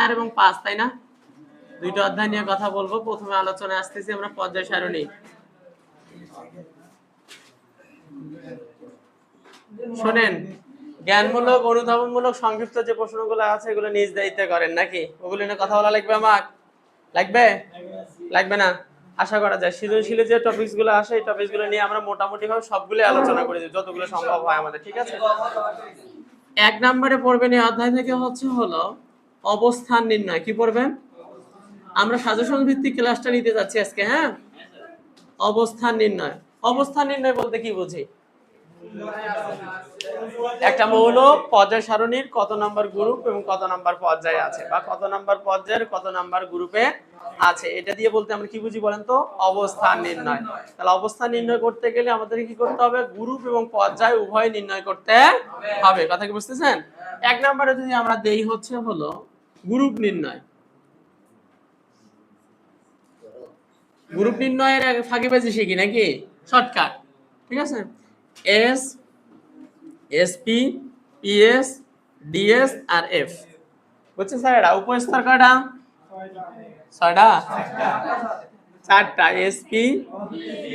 4 এবং 5, তাই না? দুইটা অধ্যায় নিয়ে কথা বলবো। প্রথমে আলোচনায় আসতেছি আমরা পর্যায় সারণী। শোনেন, জ্ঞানমূলক অনুধাবনমূলক সংক্ষিপ্ত যে প্রশ্নগুলো আছে এগুলো নিজ দায়িত্বে করেন নাকি? ওগুলো নিয়ে কথা বলা লাগবে আমার? লাগবে? লাগবে না? আশা করা যায় সৃজনশীলের যে টপিকস গুলো আসে এই টপিকস গুলো নিয়ে আমরা মোটামুটি ভাবে সবগুলো আলোচনা করে দিই যতগুলো সম্ভব হয় আমাদের, ঠিক আছে? 1 নম্বরে পড়বেন এই অধ্যায় থেকে হলো অবস্থান নির্ণয়। কি পড়বেন? আমরা সাজেশন ভিত্তিক ক্লাসটা নিতে যাচ্ছি আজকে, হ্যাঁ? অবস্থান নির্ণয়। অবস্থান নির্ণয় বলতে কি বুঝি? একটা মৌল পর্যায় সারণীর কত নাম্বার গ্রুপ এবং কত নাম্বার পর্যায়ে আছে, বা কত নাম্বার পর্যায়ের কত নাম্বার গ্রুপে আছে, এটা দিয়ে বলতে আমরা কি বুঝি বলেন তো? অবস্থান নির্ণয়। তাহলে অবস্থান নির্ণয় করতে গেলে আমাদের কি করতে হবে? গ্রুপ এবং পর্যায় উভয় নির্ণয় করতে হবে। কথা কি বুঝতেছেন? 1 নম্বরে যদি আমরা দেই হলো গ্রুপ নির্ণয়। গ্রুপ নির্ণয়ের ফাঁকিবাজি শিখি নাকি? শর্টকাট, ঠিক আছে? এস, এসপি, পিএস, ডিএস আর এফ। বুঝছেন স্যার? এটা উপস্তর কয়টা? 6টা, 4টা। এসপি,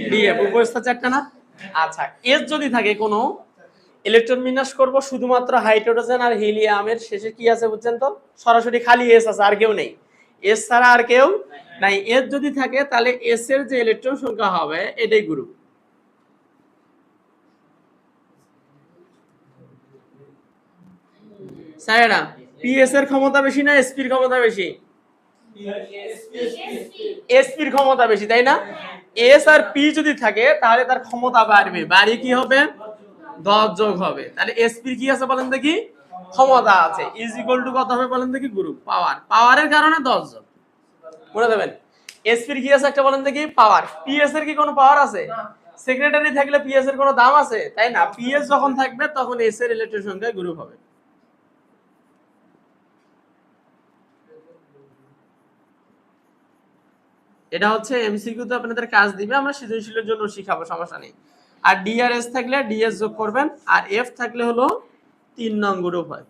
ডিএফ, উপস্তর 4টা না? আচ্ছা, এস যদি থাকে কোনো ইলেকট্রন বিন্যাস করব শুধুমাত্র হাইড্রোজেন আর হিলিয়ামের শেষে কি আছে বুঝছেন তো? সরাসরি খালি এস আছে, আর কেউ নেই। এস ছাড়া আর কেউ নাই। এস যদি থাকে তাহলে এস এর যে ইলেকট্রন সংখ্যা হবে এটাই গ্রুপ। স্যারেরা, পিএস এর ক্ষমতা বেশি না এসপির ক্ষমতা বেশি? এসপির ক্ষমতা বেশি, তাই না? এস আর পি যদি থাকে তাহলে তার ক্ষমতা বাড়বে, বাড়ি কি হবে? 10 যোগ হবে। তাহলে এসপির কি আছে বলেন দেখি? ক্ষমতা আছে। ইজ ইকুয়াল টু কত হবে বলেন দেখি? গ্রুপ। পাওয়ার, পাওয়ারের কারণে 10 যোগ। মনে দেবেন। এসপির কি আছে একটা বলেন দেখি? পাওয়ার। পিএস এর কি কোনো পাওয়ার আছে? সেক্রেটারি থাকলে পিএস এর কোনো দাম আছে? তাই না? পিএস যখন থাকবে তখন এস এর ইলেকট্রন সংখ্যা গ্রুপ হবে। এটা হচ্ছে এমসিকিউ তে আপনাদের কাজ দিবে, আমরা সৃজনশীলের জন্য শিখাবো, সমস্যা নেই। আর ডি আর এস থাকলে ডিএস যোগ করবেন, আর এফ থাকলে হলো 3 নং গ্রুপ হয়।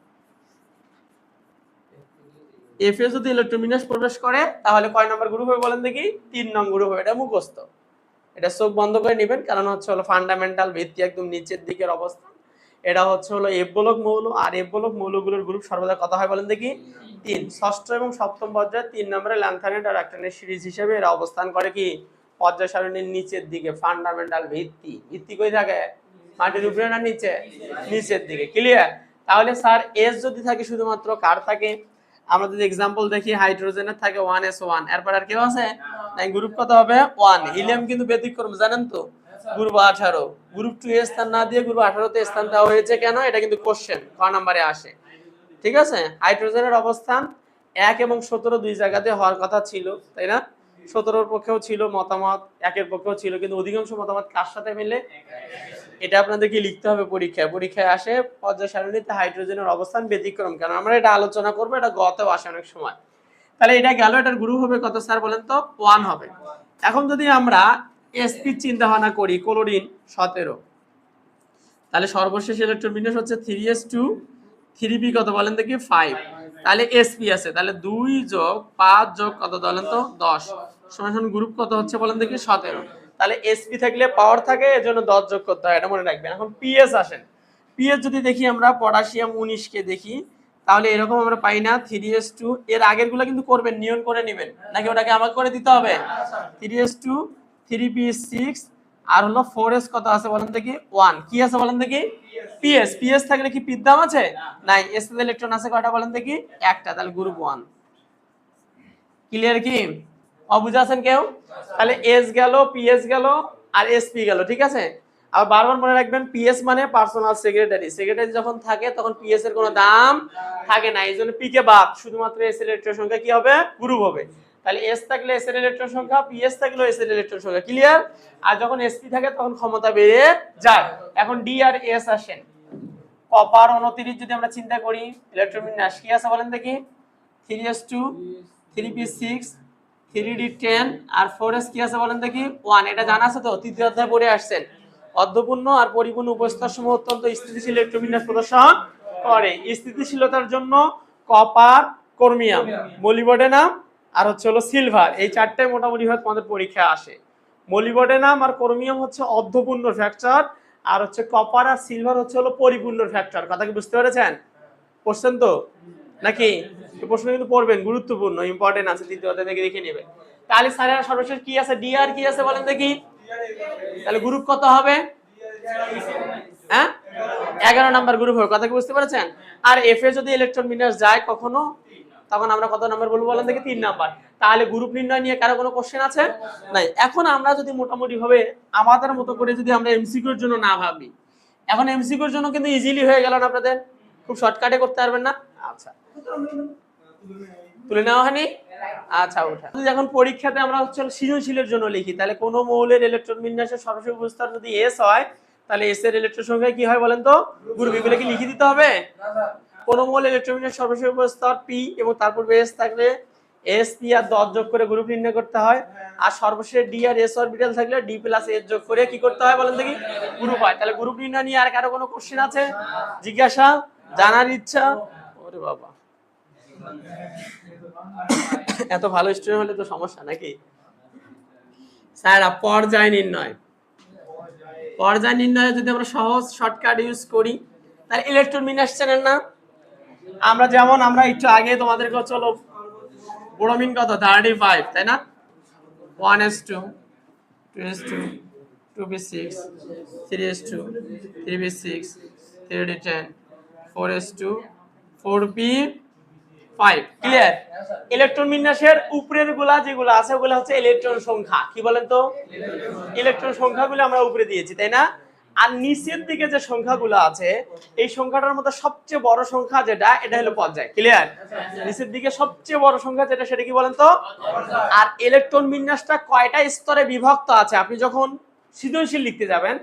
এফ এ যদি ইলেকট্রন বিন্যাস প্রবেশ করে তাহলে কয় নাম্বার গ্রুপ হবে বলেন দেখি? 3 নং গ্রুপ হবে। এটা মুখস্থ, এটা চোখ বন্ধ করে নেবেন, কারণ হলো ফান্ডামেন্টাল ভিত্তি একদম নিচের দিকের অবস্থান। এটা হলো এফ বলক মৌল, আর এফ বলক মৌলগুলোর গ্রুপ সর্বদা কত হয় বলেন দেখি? 3। ষষ্ঠ এবং সপ্তম পর্যায়ে 3 নম্বরে ল্যান্থানাইট আর অ্যাক্টিনের সিরিজ হিসেবে এরা অবস্থান করে কি? পর্যায় সারণীর নিচের দিকে। ফান্ডামেন্টাল ভিত্তি, ভিত্তি কই থাকে? মাটির উপরে না নিচে? নিচের দিকে। ক্লিয়ার? তাহলে স্যার এস যদি থাকে শুধুমাত্র কার থাকে? আমরা যদি एग्जांपल দেখি হাইড্রোজেনের থাকে 1s1, এরপর আর কেউ আছে? নাই। গ্রুপ কত হবে? 1। হিলিয়াম কিন্তু ব্যতিক্রম, জানেন তো? গ্রুপ 18। গ্রুপ 2 এর স্থান না দিয়ে গ্রুপ 18 তে স্থান দেওয়া হয়েছে কেন? এটা কিন্তু কোশ্চেন ক নম্বরে আসে, ঠিক আছে? হাইড্রোজেনের অবস্থান 1 এবং 17 দুই জায়গাতে হওয়ার কথা ছিল, তাই না? 17 এর পক্ষেও ছিল মতামত, 1 এর পক্ষেও ছিল, কিন্তু অধিকাংশ মতামত কার সাথে মিলে? এটা আপনাদেরকে লিখতে হবে পরীক্ষায়। পরীক্ষায় আসে পর্যায় সারণীতে হাইড্রোজেনের অবস্থান ব্যতিক্রম কেন, আমরা এটা আলোচনা করব, এটা গতেও আসে অনেক সময়। তাহলে এটা গেল, এটার গ্রুপ হবে কত স্যার বলেন তো? 1 হবে। এখন যদি আমরা এসপি চিন্তা ভাবনা করি, ক্লোরিন 17, তাহলে সর্বশেষ ইলেকট্রন বিন্যাস হচ্ছে 3s2, 3p কত বলেন দেখি? 5। তাহলে এসপি আছে, তাহলে 2 যোগ 5 যোগ কত বলেন তো? 10 সমান গ্রুপ কত হচ্ছে বলেন দেখি? 17। তাহলে এসপি থাকলে পাওয়ার থাকে, এজন্য 10 যোগ করতে হয়, এটা মনে রাখবেন। এখন পিএস আসেন। পিএস যদি দেখি আমরা পটাশিয়াম 19 কে দেখি, তাহলে এরকম আমরা পাই না 3s2। এর আগের গুলো কিন্তু করবেন, নিয়ন করে নেবেন, নাকি ওটাকে আমাকে করে দিতে হবে? 3s2, 3p6, আর হলো 4s কত আছে বলেন দেখি? 1। কি আছে বলেন দেখি? পিএস। পিএস থাকলে কি পির দাম আছে? নাই। এস এর ইলেকট্রন আছে কয়টা বলেন দেখি? একটা। তাহলে গ্রুপ 1। ক্লিয়ার কি? অবুঝা আছেন কেউ? তাহলে এস গেল, পিএস গেল, আর এসপি গেল, ঠিক আছে? আর বারবার মনে রাখবেন পিএস মানে পার্সোনাল সেক্রেটারি। সেক্রেটারি যখন থাকে তখন পিএস এর কোনো দাম থাকে না, এইজন্য পি কে বাদ, শুধুমাত্র এস এর ইলেকট্রন সংখ্যা কি হবে? গ্রুপ হবে। তাহলে এস থাকলে এস এর ইলেকট্রন সংখ্যা, পিএস থাকলে এস এর ইলেকট্রন সংখ্যা। ক্লিয়ার? আর যখন এসপি থাকে তখন ক্ষমতা বেড়ে যায়। এখন ডি আর এস আসেন। কপার 29 যদি আমরা চিন্তা করি, ইলেকট্রন বিন্যাস কি আছে বলেন দেখি? 3s2, 3p6, 3d10 আর 4s কি আছে বলেন দেখি? 1। এটা জানা আছে তো? তৃতীয় অধ্যায় পড়ে আসছেন। অর্ধপূর্ণ আর পরিপূর্ণ উপস্তর সমূহ অত্যন্ত স্থিতিশীল ইলেকট্রন বিন্যাস প্রদর্শন করে। স্থিতিশীলতার জন্য কপার ক্রোমিয়াম, মলিবডেনাম আর হচ্ছে হলো সিলভার, এই চারটাই মোটামুটি ভাবে তোমাদের পরীক্ষায় আসে। মলিবডেনাম আর ক্রোমিয়াম হচ্ছে অর্ধপূর্ণ ফ্র্যাকচার, আর হচ্ছে কপার আর সিলভার হচ্ছে হলো পরিপূর্ণ ফ্র্যাকচার। কথা কি বুঝতে পেরেছেন? পড়ছেন তো নাকি? প্রশ্ন কিন্তু পড়বেন, গুরুত্বপূর্ণ, ইম্পর্টেন্ট আছে, তৃতীয় অধ্যায় থেকে দেখে নেবেন। তাহলে স্যারের সর্বশেষ কি আছে? ডি আর কি আছে বলেন দেখি? তাহলে গ্রুপ কত হবে? হ্যাঁ, 11 নাম্বার গ্রুপ হবে। কথা কি বুঝতে পেরেছেন? আর এফ এ যদি ইলেকট্রন বিন্যাস যায় কখনো, তখন আমরা কত নাম্বার বলবো বলেন দেখি? 3 নাম্বার। তাহলে গ্রুপ নির্ণয় নিয়ে কারো কোনো কোশ্চেন আছে? নাই। এখন আমরা যদি মোটামুটি ভাবে আমাদের মতো করে যদি আমরা এমসিকিউর জন্য না ভাবি, এখন এমসিকিউর জন্য কিন্তু ইজিলি হয়ে গেল না আপনাদের? খুব শর্টকাটে করতে পারবেন না? আচ্ছা, তুলে নেওয়া হয়নি? আচ্ছা, ওঠা। যদি এখন পরীক্ষাতে আমরা হচ্ছে সৃজনশীলের জন্য লিখি, তাহলে কোন মৌলের ইলেকট্রন বিন্যাসের সরাসরি উপস্থান যদি এস হয়, তাহলে এস এর ইলেকট্রন সংখ্যা কি হয় বলেন তো? গ্রুপ, এগুলো কি লিখে দিতে হবে? কোন মৌলের ইলেকট্রন বিন্যাস সরাসরি উপস্থান পি এবং তারপর এস থাকলে এস পি আর 10 যোগ করে গ্রুপ নির্ণয় করতে হয়, আর সর্বশেষ ডি আর এস অরবিটাল থাকলে ডি প্লাস এস যোগ করে কি করতে হয় বলেন দেখি? গ্রুপ হয়। তাহলে গ্রুপ নির্ণয় নিয়ে আর কারো কোনো কোশ্চেন আছে, জিজ্ঞাসা, জানার ইচ্ছা? ওরে বাবা, এত ভালো স্টুডেন্ট হলে তো সমস্যা নাকি? স্যার পর্যায় নির্ণয়, পর্যায় নির্ণয়ে যদি আমরা সহজ শর্টকাট ইউজ করি, তাহলে ইলেকট্রন বিন্যাস চেনেন না? আমরা যেমন আমরা একটু আগে তোমাদেরকে চলো ব্রোমিন কত 35, তাই না? 1s2 2s2 2p6 3s2 3p6 3d10 4s2 4p5। Clear? Electron বিন্যাসের উপরের গুলা যেগুলো আছে ওগুলো হচ্ছে ইলেকট্রন সংখ্যা। কি বলেন তো? ইলেকট্রন সংখ্যাগুলো আমরা উপরে দিয়েছি, তাই না? আর নিচের দিকে যে সংখ্যাগুলো আছে, এই সংখ্যাটার মধ্যে সবচেয়ে বড় সংখ্যা যেটা, এটা হলো পর্যায়। ক্লিয়ার? নিচের দিকে সবচেয়ে বড় সংখ্যা যেটা, সেটা কি বলেন তো? আর ইলেকট্রন বিন্যাসটা কয়টা স্তরে বিভক্ত আছে, আপনি যখন সৃজনশীল লিখতে যাবেন,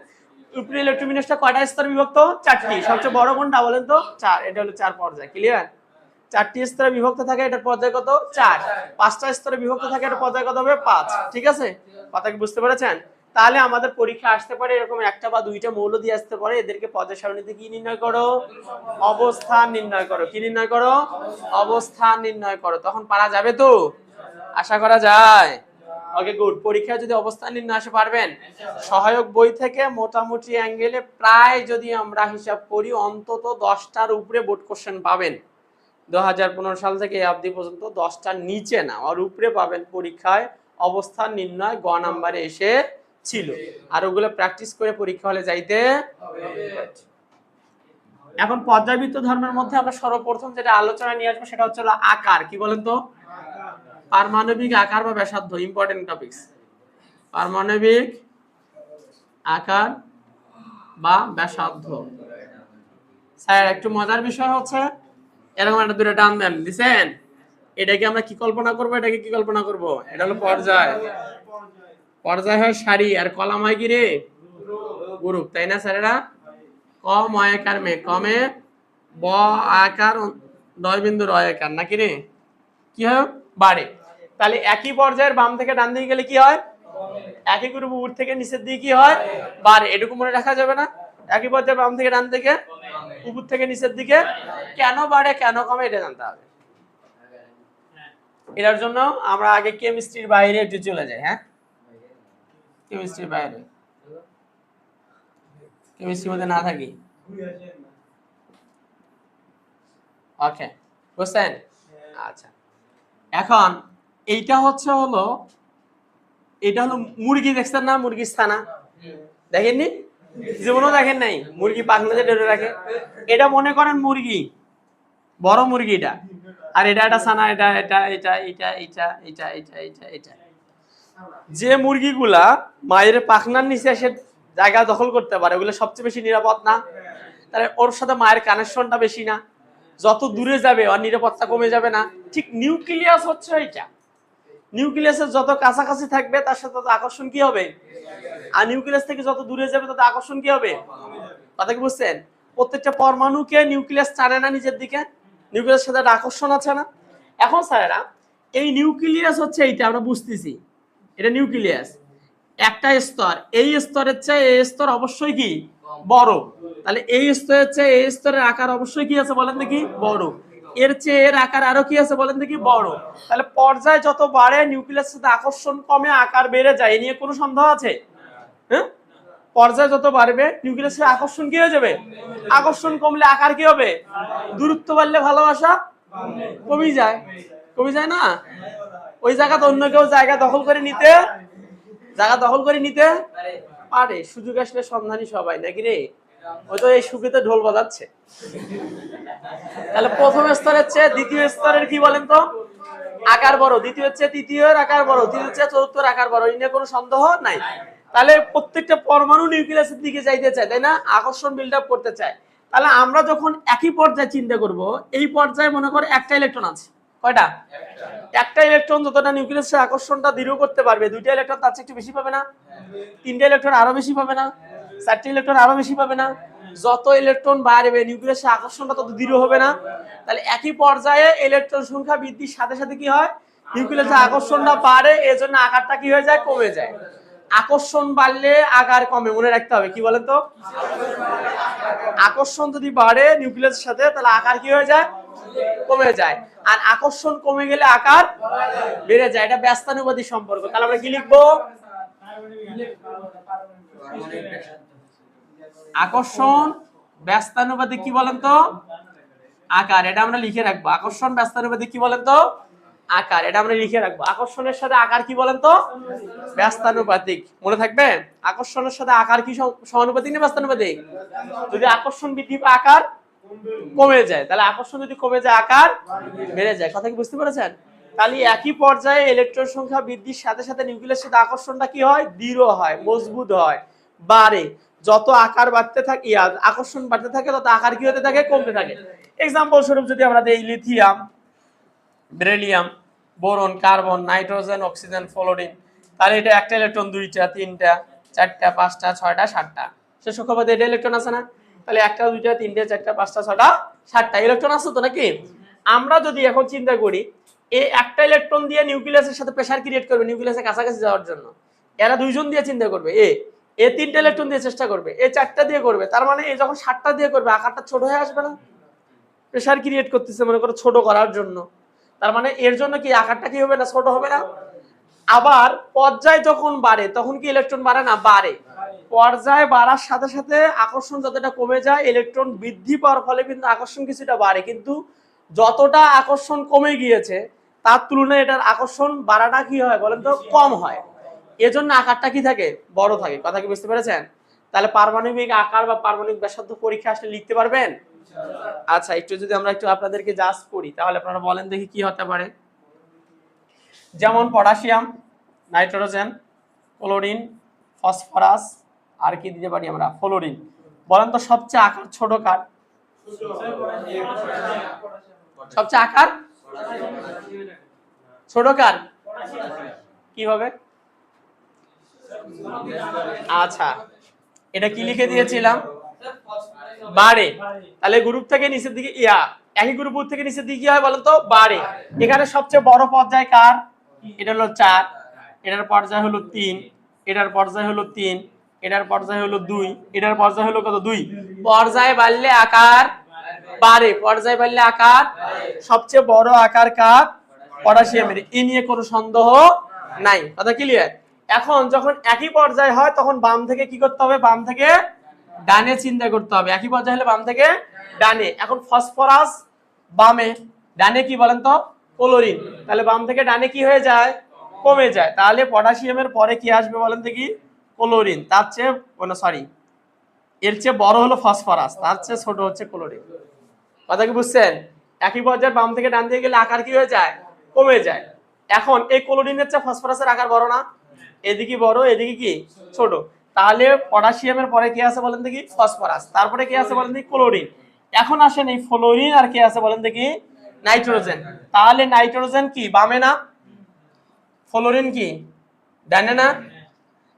উপরে ইলেকট্রন বিন্যাসটা কয়টা স্তরে বিভক্ত? 4টি। সবচেয়ে বড় কোনটা বলেন তো? 4। এটা হলো 4 পর্যায়। ক্লিয়ার? 4টি স্তরে বিভক্ত থাকে, এটার পর্যায় কত? 4। 5টা স্তরে বিভক্ত থাকে, এটার পর্যায় কত হবে? 5। ঠিক আছে? কথা কি বুঝতে পেরেছেন? তাহলে আমাদের পরীক্ষা আসতে পারে এরকম একটা বা দুইটা মৌল দিয়ে আসতে পারে, এদেরকে পর্যায় সারণীতে কি নির্ণয় করো? অবস্থান নির্ণয় করো। কি নির্ণয় করো? অবস্থান নির্ণয় করো। তখন পারা যাবে তো? আশা করা যায়। ওকে, গুড। পরীক্ষায় যদি অবস্থান নির্ণয় আসে পারবেন? সহায়ক বই থেকে মোটামুটি অ্যাঙ্গেলে প্রায় যদি আমরা হিসাব করি অন্তত 10টার উপরে বোর্ড কোশ্চেন পাবেন। 2015 সাল থেকে এই অবধি পর্যন্ত 10টার নিচে না, আর উপরে পাবেন পরীক্ষায় অবস্থান নির্ণয় গ নাম্বারে এসে ছিল। আর ওগুলো প্র্যাকটিস করে পরীক্ষা হলে যাইতে। এখন পর্যায়বৃত্ত ধর্মের মধ্যে আমরা সর্বপ্রথম যেটা আলোচনা নিয়ে আসবো সেটা হচ্ছে আকার। কি বলেন তো? পারমাণবিক আকার বা ব্যাসার্ধ, ইম্পর্টেন্ট টপিকস। পারমাণবিক আকার বা ব্যাসার্ধ। স্যার একটু মজার বিষয় হচ্ছে এরকম একটা দুটো টান দেন দিছেন, এটাকে আমরা কি কল্পনা করব? এটাকে কি কল্পনা করব? এটা হলো পর্যায়। পর্যায় হয় সারি, আর কলাম হয় কি রে? গ্রুপ, তাই না স্যারেরা? ক ময়াকার মে, কমে ব আকার 9 বিন্দু রয় আকার, নাকি রে? কি হয়? বাড়ে। তাহলে একই পর্যায়ের বাম থেকে ডান দিকে গেলে কি হয়? একই গ্রুপ উপর থেকে নিচের দিকে কি হয়? বাড়ে। এটুকু মনে রাখা যাবে না? একই পর্যায়ে বাম থেকে ডান দিকে, উপর থেকে নিচের দিকে। কেন বাড়ে কেন কমে এটা জানতে হবে। এটার জন্য আমরা আগে কেমিস্ট্রির বাইরে একটু চলে যাই। হ্যাঁ, কেমিস্ট্রির বাইরে, কেমিস্ট্রির মধ্যে না থাকি। ওকে, বুঝছেন? আচ্ছা, এখন এইটা হচ্ছে হলো, এটা হলো মুরগি। দেখছেন না মুরগির ছানা? দেখেননি? জীবনও দেখেন নাই? মুরগি পাখনাতে ধরে রাখে। এটা মনে করেন মুরগি, বড় মুরগিটা, আর এটা একটা ছানা। এটা এটা এটা এটা এটা এটা এটা এটা এটা। যে মুরগিগুলা মায়ের পাখনার নিচে এসে জায়গা দখল করতে পারে, ওগুলো সবচেয়ে বেশি নিরাপদ না? তাহলে ওর সাথে মায়ের কানেকশনটা বেশি না? যত দূরে যাবে ওর নিরাপত্তা কমে যাবে না? ঠিক নিউক্লিয়াস হচ্ছে এটা। নিউক্লিয়াসের যত কাছাকাছি থাকবে তার সাথে তত আকর্ষণ কি হবে, আর নিউক্লিয়াস থেকে যত দূরে যাবে তত আকর্ষণ কি হবে। কথা কি বুঝছেন? প্রত্যেকটা পরমাণুকে নিউক্লিয়াস টানে না নিচের দিকে? নিউক্লিয়াসের সাথে আকর্ষণ আছে না? এখন স্যারেরা এই নিউক্লিয়াস হচ্ছে এইটা, আমরা বুঝতেছি এটা নিউক্লিয়াস একটা স্তর। এই স্তরের চেয়ে এই স্তর অবশ্যই কি বড়। তাহলে এই স্তরের চেয়ে এই স্তরের আকার অবশ্যই কি আছে বলেন দেখি? বড়। এর চেয়ে এর আকার আরো কি আছে বলেন দেখি বড়। তাহলে পর্যায় যত বাড়ে নিউক্লিয়াসের সাথে আকর্ষণ কমে আকার বেড়ে যায়, এ নিয়ে কোনো সন্দেহ আছে? হ্যাঁ, পর্যায় যত বাড়বে নিউক্লিয়াসের আকর্ষণ কি হয়ে যাবে, আকর্ষণ কমলে আকার কি হবে, দূরত্ব বাড়লে ভালোবাসা কমে যায়, কমে যায় না? ওই জায়গাতে অন্য কেউ জায়গা দখল করে নিতে পারে, সুযোগ আসলে সন্ধানী সবাই নাকি রে? ওই তো এই সুখীতে ঢোল বাজাচ্ছে। তাহলে প্রথম স্তরের চেয়ে দ্বিতীয় স্তরের কি বলেন তো আকার বড়, দ্বিতীয় চেয়ে তৃতীয়ের আকার বড়, তৃতীয় চেয়ে চতুর্থের আকার বড়, এই নিয়ে কোনো সন্দেহ নাই। তাহলে প্রত্যেকটা পরমাণু নিউক্লিয়াসের দিকে যাইতে চায়, তাই না? আকর্ষণ বিল্ড আপ করতে চায়। তাহলে আমরা যখন একই পর্যায়ে চিন্তা করব, এই পর্যায়ে মনে করে একটা ইলেকট্রন আছে, কয়টা? একটা ইলেকট্রন যতটা নিউক্লিয়াসের আকর্ষণটা দৃঢ় করতে পারবে, দুইটা ইলেকট্রন তার চেয়ে একটু বেশি পাবে না? তিনটা ইলেকট্রন আরো বেশি পাবে না? চারটি ইলেকট্রন আরো বেশি পাবে না? যত ইলেকট্রন বাড়বে নিউক্লিয়াসের আকর্ষণটা তত দৃঢ় হবে না? তাহলে একই পর্যায়ে ইলেকট্রন সংখ্যা বৃদ্ধির সাথে সাথে কি হয়, নিউক্লিয়াসের আকর্ষণটা বাড়ে, এজন্য আকারটা কি হয়ে যায়, কমে যায়। আকর্ষণ বাড়লে আকার কমে, মনে রাখতে হবে। কি বলেন তো, আকর্ষণ যদি বাড়ে নিউক্লিয়াসের সাথে তাহলে আকার কি হয়ে যায়, কমে যায়। আর আকর্ষণ কমে গেলে আকার বেড়ে যায়। এটা ব্যস্তানুপাতিক সম্পর্ক। তাহলে আমরা কি লিখবো, আকর্ষণ ব্যস্তানুপাতিক কি বলেন তো আকার। এটা আমরা লিখে রাখবো, আকর্ষণ ব্যস্তানুপাতিক কি বলেন তো আকার। এটা আমরা লিখে রাখবো। আকর্ষণের সাথে আকার কি বলেন তো ব্যস্তানুপাতিক, মনে থাকবে। আকর্ষণের সাথে আকার কি সমানুপাতিক না ব্যস্তানুপাতিক? যদি আকর্ষণ বৃদ্ধি পায় আকার কমে যায়, তাহলে আকর্ষণ যদি কমে যায় আকার বেড়ে যায়। কথা কি বুঝতে পেরেছেন? তাহলে একই পর্যায়ে ইলেকট্রন সংখ্যা বৃদ্ধির সাথে সাথে নিউক্লিয়াসের সাথে আকর্ষণটা কি হয়, দৃঢ় হয়, মজবুত হয়, বাড়ে। যত আকার বাড়তে থাকে, আকর্ষণ বাড়তে থাকে, তত আকার কি হতে থাকে, কমতে থাকে। এক্সাম্পল স্বরূপ যদি আমরা দেই lithium, beryllium, boron, carbon, nitrogen, oxygen, fluorine, তাহলে এটা একটা ইলেকট্রন, দুইটা, তিনটা, চারটা, পাঁচটা, ছয়টা, সাতটা। সে সংখ্যাপদে এটা ইলেকট্রন আছে না? তাহলে একটা, দুইটা, তিনটা, চারটা, পাঁচটা, ছয়টা, সাতটা ইলেকট্রন আছে তো নাকি? আমরা যদি এখন চিন্তা করি এই একটা ইলেকট্রন দিয়ে নিউক্লিয়াসের সাথে প্রেসার ক্রিয়েট করবে নিউক্লিয়াসের কাছাকাছি যাওয়ার জন্য, এরা দুইজন দিয়ে চিন্তা করবে, এ তিনটা ইলেকট্রন দিয়ে চেষ্টা করবে, এ চারটা দিয়ে করবে, তার মানে এ যখন সাতটা দিয়ে করবে আকারটা ছোট হয়ে আসবে না? প্রেসার ক্রিয়েট করতেছে মনে করো ছোট করার জন্য, তার মানে এর জন্য কি আকারটা কি হবে না, ছোট হবে না? আবার পর্যায় যখন বাড়ে তখন কি ইলেকট্রন বাড়ে না, বাড়ে। পর্যায় বাড়ার সাথে সাথে আকর্ষণ যতটা কমে যায়, ইলেকট্রন বৃদ্ধি পাওয়ার ফলে কিন্তু আকর্ষণ কিছুটা বাড়ে, কিন্তু যতটা আকর্ষণ কমে গিয়েছে তার তুলনায় এটার আকর্ষণ বাড়াটা কি হয় বলেন তো, কম হয়। এজন্য আকারটা কি থাকে, বড় থাকে। কথা কি বুঝতে পেরেছেন? তাহলে পারমাণবিক আকার বা পারমাণবিক ব্যাসার্ধ পরীক্ষা আসলে লিখতে পারবেন? আচ্ছা, একটু যদি আমরা একটু আপনাদেরকে জাজ করি তাহলে আপনারা বলেন দেখি কি হতে পারে। যেমন পটাশিয়াম, নাইট্রোজেন, ক্লোরিন, ফসফরাস, আর কি দিতে পারি আমরা, ফ্লোরিন। বলেন তো সবচেয়ে আকার ছোট কার? সবচেয়ে আকার ছোট কার? কি হবে? আচ্ছা, এটা কি লিখে দিয়েছিলাম, বাড়ে। তাহলে গ্রুপ থেকে নিচের দিকে একই গ্রুপ থেকে নিচের দিকে কি হয় বলেন তো, বাড়ে। এখানে সবচেয়ে বড় পর্যায় কার? এটা হলো 4, এটার পর্যায় হলো 3, এটার পর্যায় হলো 3, এটার পর্যায় হলো 2, এটার পর্যায় হলো কত, 2। পর্যায় বাড়লে আকার বাড়ে, পর্যায় বাড়লে আকার। সবচেয়ে বড় আকার কার? পটাশিয়ামের। এ নিয়ে কোনো সন্দেহ নাই। কথা ক্লিয়ার? এখন যখন একই পর্যায় হয় তখন বাম থেকে কি করতে হবে, বাম থেকে ডানে চিন্তা করতে হবে। একই পর্যায়ে হলে বাম থেকে ডানে। এখন ফসফরাস বামে, ডানে কি বলেন তো, ক্লোরিন। তাহলে বাম থেকে ডানে কি হয়ে যায়, কমে যায়। তাহলে পটাশিয়ামের পরে কি আসবে বলেন দেখি, ক্লোরিন। তার চেয়ে সরি, এর চেয়ে বড় হলো ফসফরাস, তার চেয়ে ছোট হচ্ছে ক্লোরিন। কথা কি বুঝছেন? একই পর্যায়ে বাম থেকে ডান দিকে গেলে আকার কি হয়ে যায়, কমে যায়। এখন এই ক্লোরিনের চেয়ে ফসফরাসের আকার বড় না? এদিকে বড়, এদিকে কি ছোট। তাহলে পটাশিয়ামের পরে কি আছে বলেন দেখি, ফসফরাস। তারপরে কি আছে বলেন দেখি, ক্লোরিন। এখন আসেন এই ফ্লোরিন আর কি আছে বলেন দেখি, নাইট্রোজেন। তাহলে নাইট্রোজেন কি বামে না, ফ্লোরিন কি ডানে না?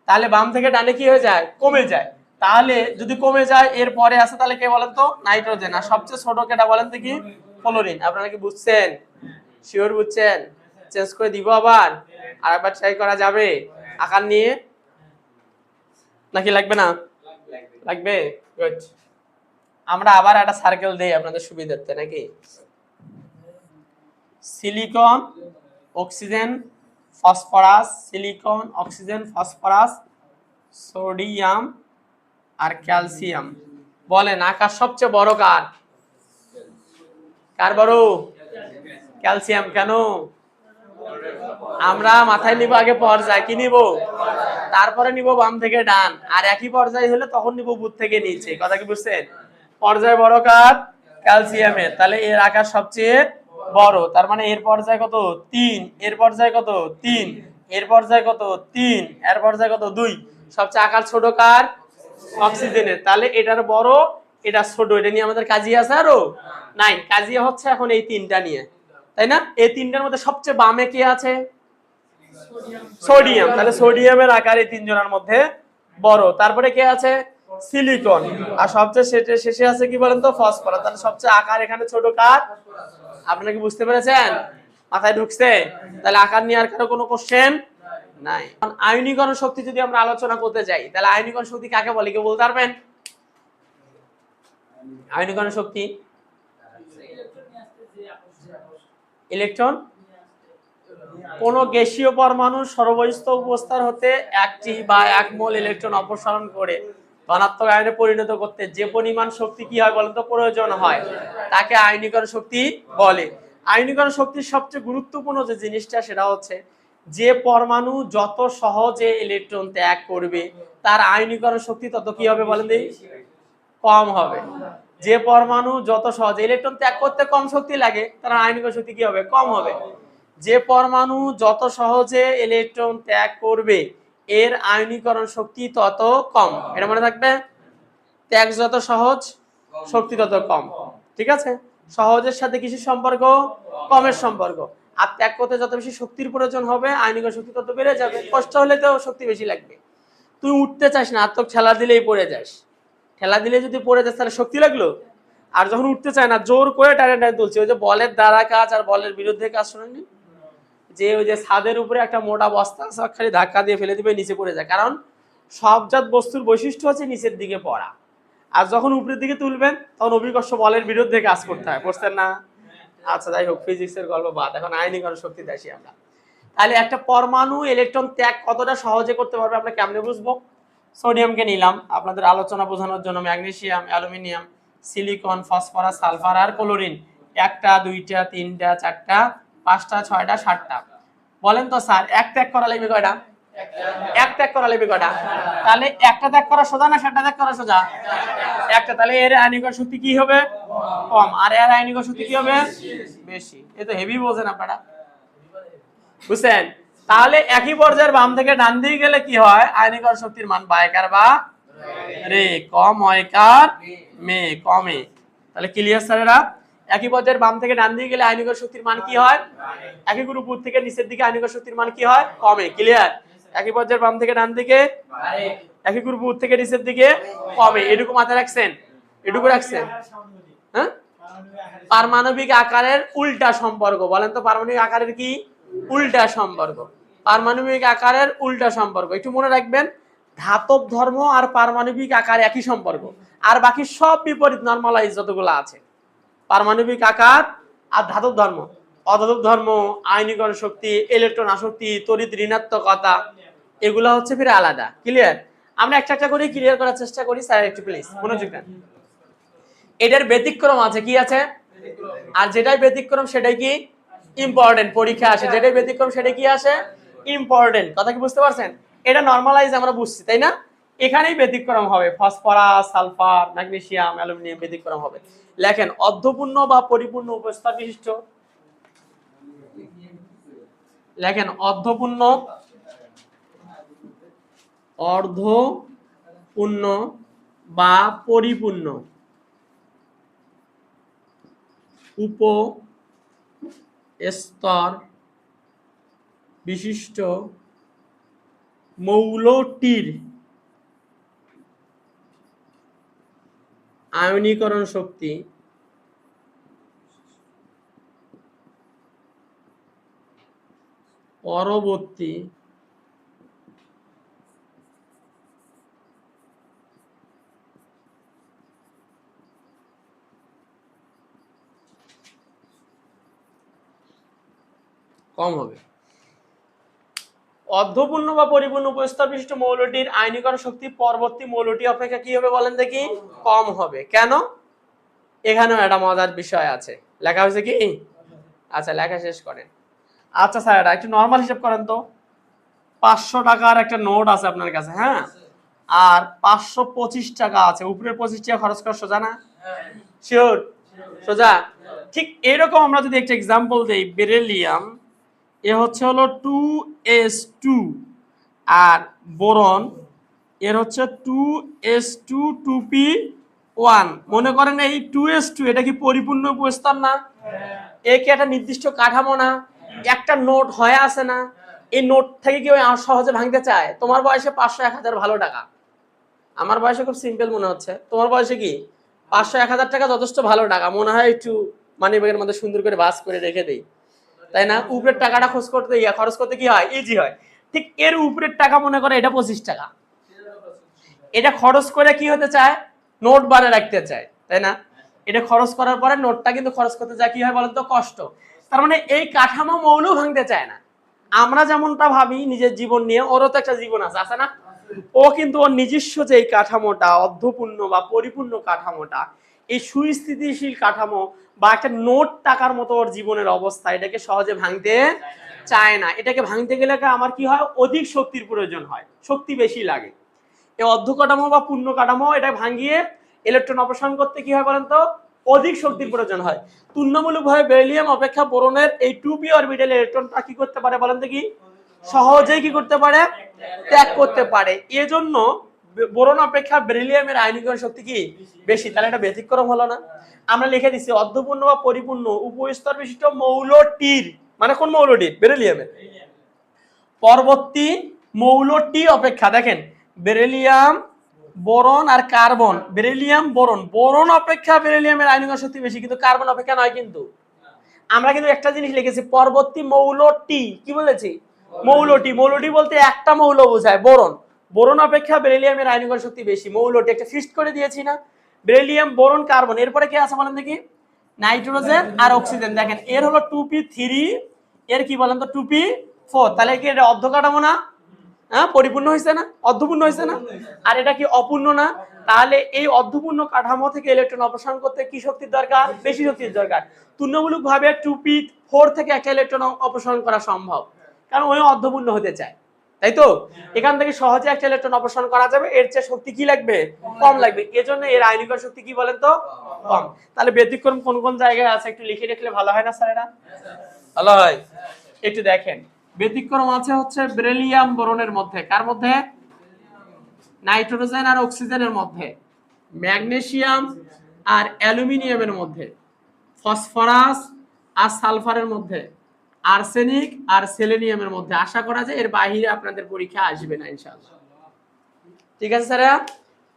তাহলে বাম থেকে ডানে কি হয়ে যায়, কমে যায়। তাহলে যদি কমে যায় এর পরে আছে তাহলে কে বলেন তো, নাইট্রোজেন। আর সবচেয়ে ছোট কেটা বলেন দেখি, ফ্লোরিন। আপনারা কি বুঝছেন? শিওর বুঝছেন? চেঞ্জ করে দিব আবার, আর একবার ট্রাই করা যাবে আকার নিয়ে, নাকি লাগবে না? লাগবে। গুড। আমরা আবার একটা সার্কেল দেই আপনাদের সুবিধার্থে, নাকি? Silicon, oxygen, phosphorus, silicon, oxygen, phosphorus, sodium আর ক্যালসিয়াম। বলেন আকাশ সবচেয়ে বড় কার? কার বড়? ক্যালসিয়াম। কেন? আমরা মাথায় নিব আগে পর্যায়, কি নিব? তারপরে নিব বাম থেকে ডান, আর একই পর্যায় হলে তখন নিব উপর থেকে নিচে। কথা কি বুঝছেন? পর্যায় বড় কার? ক্যালসিয়ামের। তাহলে এর আকার সবচেয়ে বড়, তার মানে এর পর্যায় কত? 3। এর পর্যায় কত? 3। এর পর্যায় কত? 3। এর পর্যায় কত? 2। সবচেয়ে আকার ছোট কার? অক্সিজেনের। তাহলে এটার বড়, এটা ছোট। এটা নিয়ে আমাদের কাজিয়া আছে আরো নাই। কাজিয়া হচ্ছে এখন এই তিনটা নিয়ে, তাই না? এই তিনটার মধ্যে সবচেয়ে বামে কে আছে? সোডিয়াম। তাহলে সোডিয়ামের আকার এই তিনজনের মধ্যে বড়। তারপরে কে আছে? সিলিকন। আর সবচেয়ে শেষে আছে কি বলেন তো? ফসফরাস। তাহলে সবচেয়ে আকার এখানে ছোট কার? আপনারা কি বুঝতে পেরেছেন? মাথায় ঢুকছে? তাহলে আকার নিয়ে আর কারো কোনো কোশ্চেন নাই। আয়নীকরণ শক্তি যদি আমরা আলোচনা করতে যাই, তাহলে আয়নীকরণ শক্তি কাকে বলে কেউ বলতে পারবেন? আয়নীকরণ শক্তি ইলেকট্রন কোন গ্যাসীয় পরমাণু সর্বস্থ অবস্থার হতে একটি বা এক মোল ইলেকট্রন অপসারণ করে ধনাত্মক আয়নে পরিণত করতে যে পরিমাণ শক্তি কি হয় বলেন তো প্রয়োজন হয়, তাকে আয়নীকরণ শক্তি বলে। আয়নীকরণ শক্তির সবচেয়ে গুরুত্বপূর্ণ যে জিনিসটা সেটা হচ্ছে যে পরমাণু যত সহজে ইলেকট্রন ত্যাগ করবে তার আয়নীকরণ শক্তি তত কি হবে বলেন দেখি? কম হবে। যে পরমাণু যত সহজে ইলেকট্রন ত্যাগ করতে কম শক্তি লাগে তার আয়নীকরণ শক্তি কি হবে? কম হবে। যে পরমাণু যত সহজে ইলেকট্রন ত্যাগ করবে এর আয়নীকরণ শক্তি তত কম। এটা মনে থাকবে। ত্যাগ যত সহজ, শক্তি তত কম। ঠিক আছে? সহজের সাথে কিসের সম্পর্ক? কমের সম্পর্ক। আর ত্যাগ করতে যত বেশি শক্তির প্রয়োজন হবে আয়নীকরণ শক্তি তত বেড়ে যাবে। কষ্ট হলে তো শক্তি বেশি লাগবে। তুই উঠতে চাস না, আর তো ঠেলা দিলেই পড়ে যাস। ঠেলা দিলে যদি পড়ে যাস তাহলে শক্তি লাগলো। আর যখন উঠতে চায় না জোর করে টানে টানে তুলছে। ওই যে বলের দ্বারা কাজ আর বলের বিরুদ্ধে কাজ, শোনেননি? যে ওই যে ছাদের উপরে একটা মোটা বস্তা সব খালি ধাক্কা দিয়ে ফেলে দিবে, নিচে পড়ে যায়। কারণ সবজাত বস্তুর বৈশিষ্ট্য হচ্ছে নিচের দিকে পড়া। আর যখন উপরের দিকে তুলবেন তখন অভিকর্ষ বলের বিরুদ্ধে কাজ করতে হয়। বুঝছেন না? আচ্ছা যাই হোক, ফিজিক্সের গল্প বাদ, এখন আয়নীকরণ শক্তিতে আসি আমরা। তাহলে একটা পরমাণু ইলেকট্রন ত্যাগ কতটা সহজে করতে পারবে আমরা কেমনে বুঝবো? সোডিয়ামকে নিলাম আপনাদের আলোচনা বোঝানোর জন্য, magnesium, aluminium, silicon, phosphorus, sulphur আর ক্লোরিন। একটা, দুইটা, তিনটা, চারটা, পাঁচটা, ছয়টা, সাতটা। বলেন তো স্যার এক ত্যাগ করা লাগবে কয়টা? এক ত্যাগ করা লাগবে কয়টা? তাহলে একটা ত্যাগ করা সোজা না সাতটা ত্যাগ করা সোজা? একটা। তাহলে এর আয়নিকরণ শক্তি কি হবে? কম। আর এর আয়নিকরণ শক্তি কি হবে? বেশি। এ তো হেভি বোঝেন আপনারা, বুঝছেন? তাহলে একই পর্যায়ের বাম থেকে ডান দিকে গেলে কি হয়? আয়নীকরণ শক্তির মান বায় কার বা রে, কম হয় কার? মে, কমে। তাহলে ক্লিয়ার স্যারেরা? একই পর্যায়ের বাম থেকে ডান দিকে গেলে আয়নীকরণ শক্তির মান কি হয়? একই গ্রুপ উপর থেকে নিচের দিকে আয়নীকরণ শক্তির মান কি হয়? কমে। ক্লিয়ার? একই পর্যায়ের বাম থেকে ডান দিকে, একই গ্রুপ উপর থেকে নিচের দিকে কমে। এটুকু মাথায় রাখছেন? এটুকু রাখছেন? হ্যাঁ? পারমাণবিক আকারের উল্টা সম্পর্ক। বলেন তো পারমাণবিক আকারের কি উল্টা সম্পর্ক? পারমাণবিক আকারের উল্টা সম্পর্ক একটু মনে রাখবেন। ধাতব ধর্ম আর পারমাণবিক আকার একই সম্পর্ক, আর বাকি সব বিপরীত নরমালাইজ যতগুলো আছে। পারমাণবিক আকার আর ধাতব ধর্ম, অধাতব ধর্ম, আয়নীকরণ শক্তি, ইলেকট্রন আসক্তি, তড়িৎ ঋণাত্মকতা, এগুলো হচ্ছে ফিরে আলাদা। ক্লিয়ার? আমরা একটা একটা করে ক্লিয়ার করার চেষ্টা করি। স্যার একটু প্লিজ মনোযোগ দেন। এটার ব্যতিক্রম আছে, কি আছে? আর যেটাই ব্যতিক্রম সেটাই কি ইম্পর্টেন্ট, পরীক্ষা আসে। যেটাই ব্যতিক্রম সেটাই কি আসে? ইম্পর্টেন্ট। কথা কি বুঝতে পারছেন? এটা নরমালাইজ আমরা বুঝছি, তাই না? এখানেই ব্যতিক্রম হবে। ফসফরাস, সালফার, ম্যাগনেসিয়াম, অ্যালুমিনিয়াম ব্যতিক্রম হবে। লেখেন অর্ধপূর্ণ বা পরিপূর্ণ উপস্থিত বিশিষ্ট। লেখেন অর্ধপূর্ণ, অর্ধপূর্ণ বা পরিপূর্ণ উপস্তর বিশিষ্ট মৌলটির আয়নীকরণ শক্তি পরবর্তী কম হবে। অর্ধপূর্ণ বা পরিপূর্ণ উপস্তর বিশিষ্ট মৌলটির আয়নীকরণ শক্তি পরবর্তী মৌলটি অপেক্ষা কি হবে বলেন দেখি? কম হবে। কেন? এখানেও একটা মজার বিষয় আছে, লেখা হয়েছে কি? আচ্ছা লেখা শেষ করেন। আচ্ছা স্যার এটা একটু নর্মাল হিসাব করেন তো। 500 টাকার একটা নোট আছে আপনার কাছে, হ্যাঁ, আর 525 টাকা আছে, উপরের 25 টাকা খরচ করা সোজা না? শিওর? সোজা। ঠিক এরকম আমরা যদি একটা এক্সাম্পল দেই, বেরিলিয়াম এ হচ্ছে হলো 2s2 আর বোরন এর হচ্ছে 2s2 2p1। মনে করেন এই 2s2 এটা কি পরিপূর্ণ উপস্তর না? একে একটা নির্দিষ্ট কাঠামো না? একটা নোট হয়ে আছে না? এই নোট থেকে কেউ সহজে ভাঙতে চায়? তোমার বয়সে 500 1000 ভালো টাকা, আমার বয়সে খুব সিম্পল মনে হচ্ছে, তোমার বয়সে কি 500 1000 টাকা যথেষ্ট ভালো টাকা মনে হয়? একটু মানি ব্যাগের মধ্যে সুন্দর করে ভাঁজ করে রেখে দেই, তাই না? উপরের টাকাটা খরচ করতে কি হয়? ইজি হয়। ঠিক এর উপরের টাকা মনে করে এটা 25 টাকা, এটা খরচ করে কি হতে চায়? নোট বানিয়ে রাখতে চায়, তাই না? এটা খরচ করার পরে নোটটা কিন্তু খরচ করতে যায় কি হয় বলেন তো? কষ্ট। তার মানে এই কাঠামো মৌল ভাঙতে চায় না। আমরা যেমনটা ভাবি নিজের জীবন নিয়ে, ওরও তো একটা জীবন আছে, আছে না? ও কিন্তু ওর নিজস্ব যে কাঠামোটা, অর্ধপূর্ণ বা পরিপূর্ণ কাঠামোটা, এই সুস্থিতিশীল কাঠামো বা একটা নোট টাকার মতো ওর জীবনের অবস্থা, এটাকে সহজে ভাঙতে চায় না। এটাকে ভাঙতে গেলে আমার কি হয়? অধিক শক্তির প্রয়োজন হয়, শক্তি বেশি লাগে। এই অর্ধ কাঠামো বা পূর্ণ কাঠামো এটা ভাঙিয়ে ইলেকট্রন অপসারণ করতে কি হয় বলেন তো? অধিক শক্তির প্রয়োজন হয়। তুলনামূলকভাবে বেরিলিয়াম অপেক্ষা বোরনের এই 2p অরবিটাল ইলেকট্রনটা কি করতে পারে বলেন দেখি? সহজেই কি করতে পারে? ত্যাগ করতে পারে। এজন্য বোরন অপেক্ষা বেরিলিয়ামের আয়নীকরণ শক্তি কি বেশি। তাহলে এটা ব্যতিক্রম হলো না? আমরা লিখে দিচ্ছি অর্ধপূর্ণ বা পরিপূর্ণ উপস্তর বিশিষ্ট মৌলটির, মানে কোন মৌলটির? বেরিলিয়ামের পরবর্তী মৌলটি অপেক্ষা, দেখেন বেরিলিয়াম বোরন আর কার্বন, বেরিলিয়াম বোরন, বোরন অপেক্ষা বেরিলিয়ামের আয়নীকরণ শক্তি বেশি, কিন্তু কার্বন অপেক্ষা নয়। কিন্তু আমরা কিন্তু একটা জিনিস লিখেছি, পরবর্তী মৌলটি, কি বলেছি? মৌলটি। মৌলটি বলতে একটা মৌল বোঝায়, বোরন। বোরন অপেক্ষা বেরিলিয়ামের আয়নীকরণ শক্তি বেশি। মৌলটি একটা ফিক্সড করে দিয়েছি না? বেরিলিয়াম বোরন কার্বন, এরপরে কি আছে বলেন দেখি? নাইট্রোজেন আর অক্সিজেন। দেখেন এর হলো 2p3, এর কি বলেন তো 2p4। তাহলে কি এটা অর্ধ কাঠামো না? হ্যাঁ, পরিপূর্ণ হয়েছে না? অর্ধপূর্ণ হয়েছে না? আর এটা কি অপূর্ণ না? তাহলে এই অর্ধপূর্ণ কাঠামো থেকে ইলেকট্রন অপসারণ করতে কি শক্তির দরকার? বেশি শক্তির দরকার। তুলনামূলকভাবে 2p4 থেকে একটা ইলেকট্রন অপসারণ করা সম্ভব, কারণ ওই অর্ধপূর্ণ হতে চায়, তাই তো? এখান থেকে সহজে একটা ইলেকট্রন অপসারণ করা যাবে, এর চেয়ে শক্তি কি লাগবে? কম লাগবে। এজন্য এর আয়নীকরণ শক্তি কি বলেন তো? কম। তাহলে ব্যতিক্রম কোন কোন জায়গায় আছে একটু লিখে রাখলে ভালো হয় না স্যার? এটা ভালো হয়। একটু দেখেন, ব্যতিক্রম আছে হচ্ছে বেরিলিয়াম বোরনের মধ্যে, কার মধ্যে? নাইট্রোজেন আর অক্সিজেনের মধ্যে, ম্যাগনেসিয়াম আর অ্যালুমিনিয়ামের মধ্যে, ফসফরাস আর সালফারের মধ্যে, আর্সেনিক আর সেলেনিয়ামের মধ্যে। আশা করা যায় এর বাইরে আপনাদের পরীক্ষা আসবে না ইনশাআল্লাহ। ঠিক আছে স্যার?